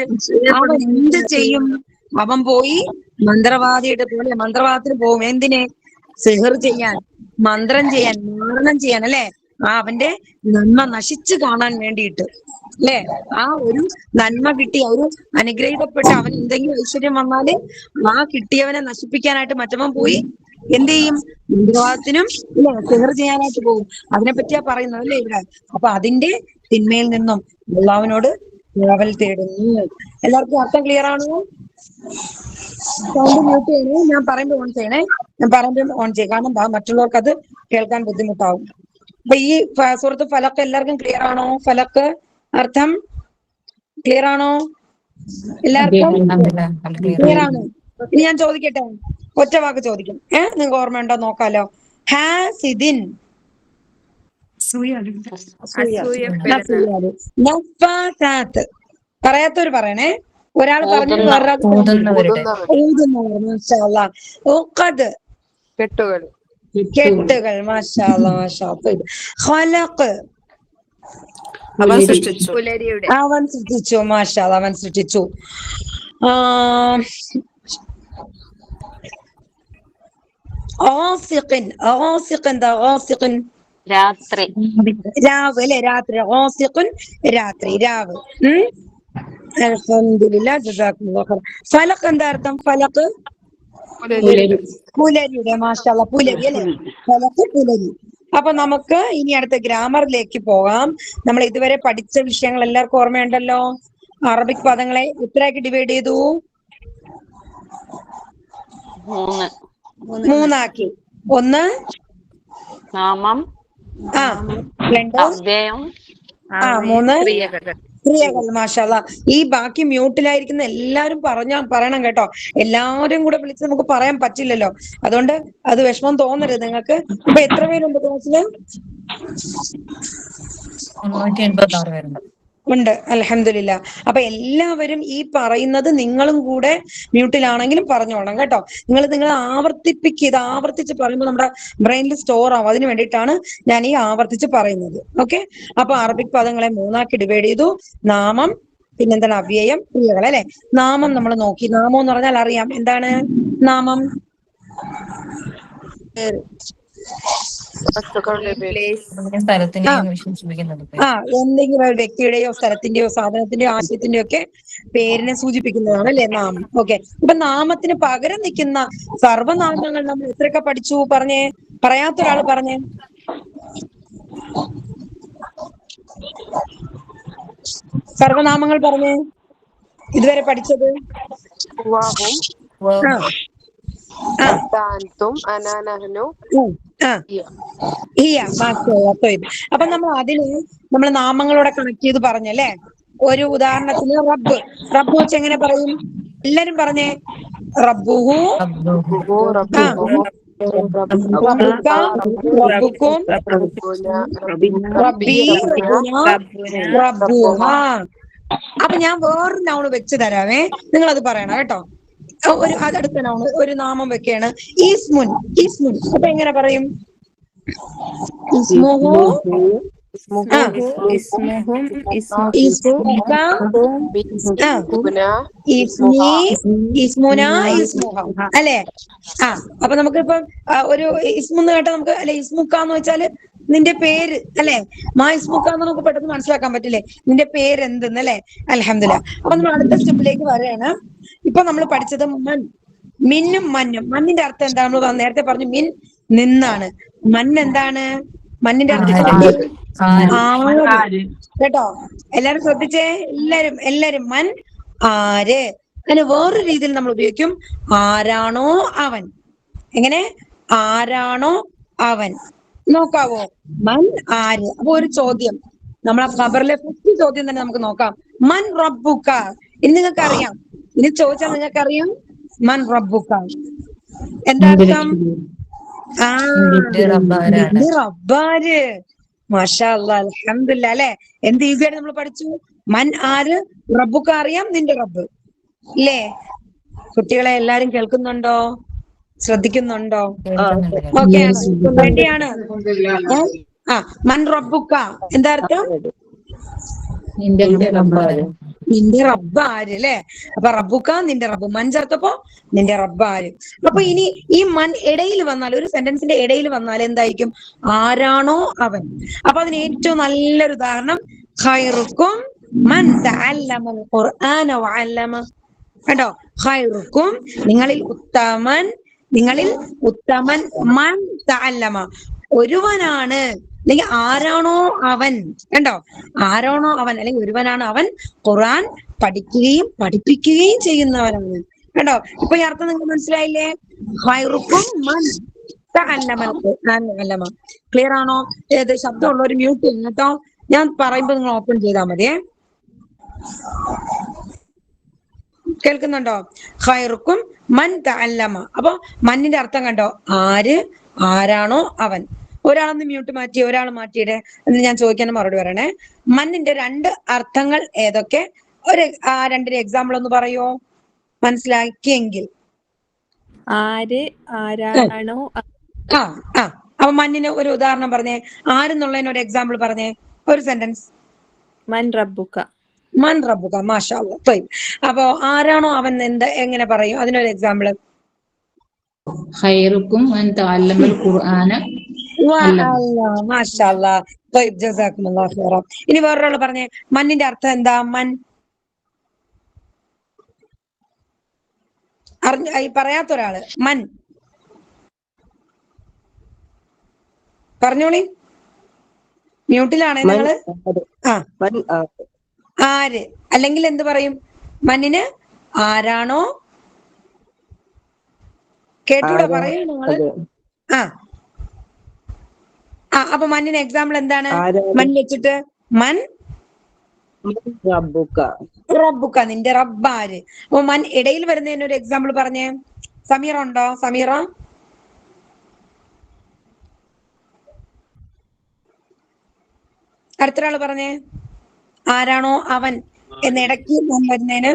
അവൻ എന്ത് ചെയ്യും? അവൻ പോയി മന്ത്രവാദിയുടെ പോലെ മന്ത്രവാദത്തിന് പോകും. എന്തിന്? സിഹർ ചെയ്യാൻ, മന്ത്രം ചെയ്യാൻ, മാരണം ചെയ്യാൻ അല്ലെ. അവന്റെ നന്മ നശിച്ചു കാണാൻ വേണ്ടിയിട്ട് അല്ലെ. ആ ഒരു നന്മ കിട്ടി, ഒരു അനുഗ്രഹിക്കപ്പെട്ട് അവൻ എന്തെങ്കിലും ഐശ്വര്യം വന്നാല് ആ കിട്ടിയവനെ നശിപ്പിക്കാനായിട്ട് മറ്റവൻ പോയി എന്ത് ചെയ്യും? മന്ത്രവാദത്തിനും ഇല്ല സിഹർ ചെയ്യാനായിട്ട് പോകും. അതിനെ പറ്റിയാ പറയുന്നത് അല്ലേ ഇവിടെ. അപ്പൊ അതിന്റെ തിന്മയിൽ നിന്നും അള്ളാഹുവിനോട് കാവൽ തേടുന്നു. എല്ലാവർക്കും അർത്ഥം ക്ലിയർ ആണോ? സൗണ്ട് മ്യൂട്ട് ചെയ്യണേ. ഞാൻ പറയുമ്പോൾ ഓൺ ചെയ്യണേ. ഞാൻ പറയുമ്പോൾ ഓൺ ചെയ്യും, കാരണം മറ്റുള്ളവർക്ക് അത് കേൾക്കാൻ ബുദ്ധിമുട്ടാവും. അപ്പൊ ഈ സൂറത്ത് ഫലക്ക് എല്ലാവർക്കും ക്ലിയർ ആണോ? ഫലക്ക് അർത്ഥം ക്ലിയർ ആണോ? എല്ലാവർക്കും ക്ലിയർ ആണോ? ഇനി ഞാൻ ചോദിക്കട്ടെ, ഒറ്റ വാക്ക് ചോദിക്കും. നിങ്ങൾക്ക് ഓർമ്മയുണ്ടോ നോക്കാലോ. ഹാസിദിൻ നഫാസാത്ത്. പറയാത്തവര് പറയണേ. ഒരാൾ പറഞ്ഞു വേറൊരാൾ ഊതുന്നവർ. മാഷാഅല്ലാഹ്. ഉഖദ് കെട്ടുകൾ. മാഷാഅല്ലാഹ് മാഷാഅല്ലാഹ്. ഖലഖ് അവൻ സൃഷ്ടിച്ചു. മാഷാഅല്ലാഹ് അവൻ സൃഷ്ടിച്ചു. എന്താ? രാത്രി, രാവ് അല്ലെ. രാത്രി. രാത്രി, രാവ്. അൽഹംദുലില്ലാഹ്, ജസാക്കല്ലാഹു ഖൈർ. ഫലഖ് എന്താ അർത്ഥം? ഫലഖ് പുലരിയുടെ. മാഷാഅല്ലാഹ് പുലരി അല്ലെ. ഫലഖ് പുലരി. അപ്പൊ നമുക്ക് ഇനി അടുത്ത ഗ്രാമറിലേക്ക് പോകാം. നമ്മൾ ഇതുവരെ പഠിച്ച വിഷയങ്ങൾ എല്ലാവർക്കും ഓർമ്മയുണ്ടല്ലോ. അറബിക് പദങ്ങളെ എത്രയാക്കി ഡിവൈഡ് ചെയ്തു? 3. മൂന്നാക്കി. ഒന്ന് നാമം, ആ, രണ്ട് അവ്യയം, ആ, മൂന്ന് ക്രിയകൾ. ക്രിയകൾ. മാഷാല്ലാ. ഈ ബാക്കി മ്യൂട്ടിലായിരിക്കുന്ന എല്ലാവരും പറയണം കേട്ടോ. എല്ലാവരും കൂടെ വിളിച്ച് നമുക്ക് പറയാൻ പറ്റില്ലല്ലോ. അതുകൊണ്ട് അത് വിഷമം തോന്നരുത് നിങ്ങൾക്ക്. ഇപ്പൊ എത്ര പേരുണ്ട് ക്ലാസ്സില്? 386 പേരുണ്ട്. ഉണ്ട്, അൽഹംദുലില്ലാ. അപ്പൊ എല്ലാവരും ഈ പറയുന്നത് നിങ്ങളും കൂടെ മ്യൂട്ടിലാണെങ്കിലും പറഞ്ഞോളാം കേട്ടോ. നിങ്ങൾ ആവർത്തിപ്പിക്കുക. ഇത് ആവർത്തിച്ച് പറയുമ്പോൾ നമ്മുടെ ബ്രെയിനിൽ സ്റ്റോർ ആവും. അതിന് വേണ്ടിയിട്ടാണ് ഞാൻ ഈ ആവർത്തിച്ച് പറയുന്നത്. ഓക്കെ. അപ്പൊ അറബിക് പദങ്ങളെ മൂന്നാക്കി ഡിവൈഡ് ചെയ്തു. നാമം, പിന്നെന്താണ് അവ്യയം, ക്രിയകൾ അല്ലെ. നാമം നമ്മൾ നോക്കി. നാമം എന്ന് പറഞ്ഞാൽ അറിയാം എന്താണ് നാമം? സ്ഥലത്തിനെയും വിശേഷിപ്പിക്കുന്നത്. ആ, എന്തെങ്കിലും ഒരു വ്യക്തിയുടെയോ സ്ഥലത്തിന്റെയോ സാധനത്തിന്റെയോ ആശയത്തിന്റെയോ ഒക്കെ പേരിനെ സൂചിപ്പിക്കുന്നതാണ് അല്ലെ നാമം. ഓക്കെ. ഇപ്പൊ നാമത്തിന് പകരം നിൽക്കുന്ന സർവനാമങ്ങൾ നമ്മൾ എത്രയൊക്കെ പഠിച്ചു? പറഞ്ഞേ, പറയാത്ത ഒരാൾ പറഞ്ഞേ. സർവനാമങ്ങൾ പറഞ്ഞേ ഇതുവരെ പഠിച്ചത്. അപ്പൊ നമ്മൾ അതിന് നമ്മൾ നാമങ്ങളോടെ കണക്ട് ചെയ്ത് പറഞ്ഞല്ലേ. ഒരു ഉദാഹരണത്തിന് റബ്ബ്. റബ്ബ് വെച്ച് എങ്ങനെ പറയും? എല്ലാരും പറഞ്ഞേ. റബ്ബുഹു, റബ്ബുക, റബ്ബുക്കും, റബ്ബി, റബ്ബുഹ. അപ്പൊ ഞാൻ വേറൊരു നൗണ് വെച്ച് തരാവേ, നിങ്ങൾ അത് പറയണം കേട്ടോ. ഒരു അടുത്ത നൗണ്, ഒരു നാമം വെക്കാണ്. ഈസ്മുൻ. ഈസ്മുൻ അപ്പൊ എങ്ങനെ പറയും? ഇസ്മുഹു, ഇസ്മുക, ഇസ്മി, ഇസ്മുന, ഇസ്മുഹ അല്ലെ. ആ, അപ്പൊ നമുക്കിപ്പം ഒരു ഇസ്മുന്ന് കേട്ടാ നമുക്ക് അല്ലെ, ഇസ്മുക്കാന്ന് വെച്ചാല് നിന്റെ പേര് അല്ലെ. മാ ഇസ്മുക്കാന്ന് നമുക്ക് പെട്ടെന്ന് മനസ്സിലാക്കാൻ പറ്റില്ലേ, നിന്റെ പേര് എന്തെന്ന് അല്ലെ. അൽഹംദുലില്ലാ. അപ്പൊ നമ്മൾ അടുത്ത സ്റ്റെപ്പിലേക്ക് വരെയാണ്. ഇപ്പൊ നമ്മൾ പഠിച്ചത് മൻ, മിന്നും മന്നും. മണ്ണിന്റെ അർത്ഥം എന്താണ്? നമ്മൾ നേരത്തെ പറഞ്ഞു മിൻ നിന്നാണ്. മൻ എന്താണ്? മണ്ണിന്റെ അർത്ഥം ആര് കേട്ടോ. എല്ലാരും ശ്രദ്ധിച്ചേ. എല്ലാരും മൻ ആര്. അതിന് വേറൊരു രീതിയിൽ നമ്മൾ ഉപയോഗിക്കും, ആരാണോ അവൻ. എങ്ങനെ? ആരാണോ അവൻ. നോക്കാവോ? മൻ ആര്. അപ്പൊ ഒരു ചോദ്യം, നമ്മളെ ഖബറിലെ ഫസ്റ്റ് ചോദ്യം തന്നെ നമുക്ക് നോക്കാം. മൻ റബ്ബുക. ഇനി നിങ്ങൾക്ക് അറിയാം, ഇനി ചോദിച്ചാൽ നിങ്ങൾക്ക് അറിയാം മൻ റബ്ബുക എന്താ അർത്ഥം? ആ, നിന്റെ റബ്ബാര്. മാഷാ അല്ലാഹ്, അൽഹംദുലില്ലാ അല്ലെ. എന്ത് ഈസിയായിട്ട് നമ്മൾ പഠിച്ചു. മൻ ആര്, റബ്ബുക അറിയാം, നിന്റെ റബ്ബ് ഇല്ലേ. കുട്ടികളെ എല്ലാരും കേൾക്കുന്നുണ്ടോ? ശ്രദ്ധിക്കുന്നുണ്ടോ? ഓക്കെ ആണ്, റെഡിയാണ്. ആ, മൻ റബ്ബുക എന്താ അർത്ഥം? നിന്റെ റബ്ബ് ആര് അല്ലെ. അപ്പൊ റബ്ബുക നിന്റെ റബ്ബ്. മൻ ചേർത്തപ്പോ നിന്റെ റബ്ബ് ആര്. അപ്പൊ ഇനി ഈ മൻ ഇടയിൽ വന്നാൽ, ഒരു സെന്റൻസിന്റെ ഇടയിൽ വന്നാൽ എന്തായിരിക്കും? ആരാണോ അവൻ. അപ്പൊ അതിന് ഏറ്റവും നല്ലൊരു ഉദാഹരണം ഖൈറുക്കും മൻ തഅല്ലമൽ ഖുർആന വഅല്ലമ. കേട്ടോ, ഖൈറുക്കും നിങ്ങളിൽ ഉത്തമൻ, മൻ തഅല്ലമ ഒരുവനാണ്, അല്ലെങ്കിൽ ആരാണോ അവൻ. കണ്ടോ, ആരാണോ അവൻ അല്ലെങ്കിൽ ഒരുവനാണ് അവൻ ഖുർആൻ പഠിക്കുകയും പഠിപ്പിക്കുകയും ചെയ്യുന്നവനാണ്. കണ്ടോ, ഇപ്പൊ ഈ അർത്ഥം നിങ്ങൾക്ക് മനസ്സിലായില്ലേ? ഖൈറുക്കും മൻ തഅല്ലമൽ ഖുർആന വഅല്ലമ. ക്ലിയർ ആണോ? ഏത് ശബ്ദമുള്ള ഒരു മ്യൂട്ട് ചെയ്യും കേട്ടോ. ഞാൻ പറയുമ്പോ നിങ്ങൾ ഓപ്പൺ ചെയ്താൽ മതിയേ. കേൾക്കുന്നുണ്ടോ? ഖൈറുക്കും മൻ തഅല്ലമ. അപ്പൊ മന്നിന്റെ അർത്ഥം കണ്ടോ, ആര്, ആരാണോ അവൻ. ഒരാളൊന്ന് മ്യൂട്ട് മാറ്റി, ഒരാൾ മാറ്റിയിടെ എന്ന് ഞാൻ ചോദിക്കാൻ മറുപടി പറയണേ. മന്നിന്റെ രണ്ട് അർത്ഥങ്ങൾ ഏതൊക്കെ? രണ്ടിന്റെ എക്സാമ്പിൾ ഒന്ന് പറയോ, മനസ്സിലാക്കിയെങ്കിൽ. ആര്, ആരാണോ. ആ ആ അപ്പൊ മന്നിന് ഒരു ഉദാഹരണം പറഞ്ഞേ. ആരെന്നുള്ളതിന് ഒരു എക്സാമ്പിൾ പറഞ്ഞേ, ഒരു സെന്റൻസ്. മൻ റബ്ബുക. മൻ റബ്ബുക. മാഷാ അല്ലാഹ്. അപ്പൊ ആരാണോ അവൻ എന്താ എങ്ങനെ പറയും? അതിനൊരു എക്സാമ്പിൾ. ഖൈറുക്കും മൻ തഅല്ലമൽ ഖുർആന മാഷാ അല്ലാഹ്. ജസാക്കുമുല്ലാഹു ഖൈറ. ഇനി വേറൊരാൾ പറഞ്ഞേ, മന്നിന്റെ അർത്ഥം എന്താ? മൻ പറയാത്ത ഒരാള്. മൻ പറഞ്ഞോളി, മ്യൂട്ടിലാണേ നിങ്ങള്. ആ, ആര് അല്ലെങ്കിൽ എന്ത് പറയും? മണ്ണിന് ആരാണോ, കേട്ടൂടെ പറയൂ നിങ്ങള്. ആ ആ അപ്പൊ മണ്ണിന് എക്സാമ്പിൾ എന്താണ്? മൺ വെച്ചിട്ട് മൻ റബ്ബുക്ക, നിന്റെ റബ്ബ് ആര്? അപ്പൊ മൻ ഇടയിൽ വരുന്നതിന് ഒരു എക്സാമ്പിൾ പറഞ്ഞേ. സമീറ ഉണ്ടോ? സമീറ അടുത്തൊരാള് പറഞ്ഞേ. ആരാണോ അവൻ എന്നിടയ്ക്ക് മൻ വരുന്നതിന്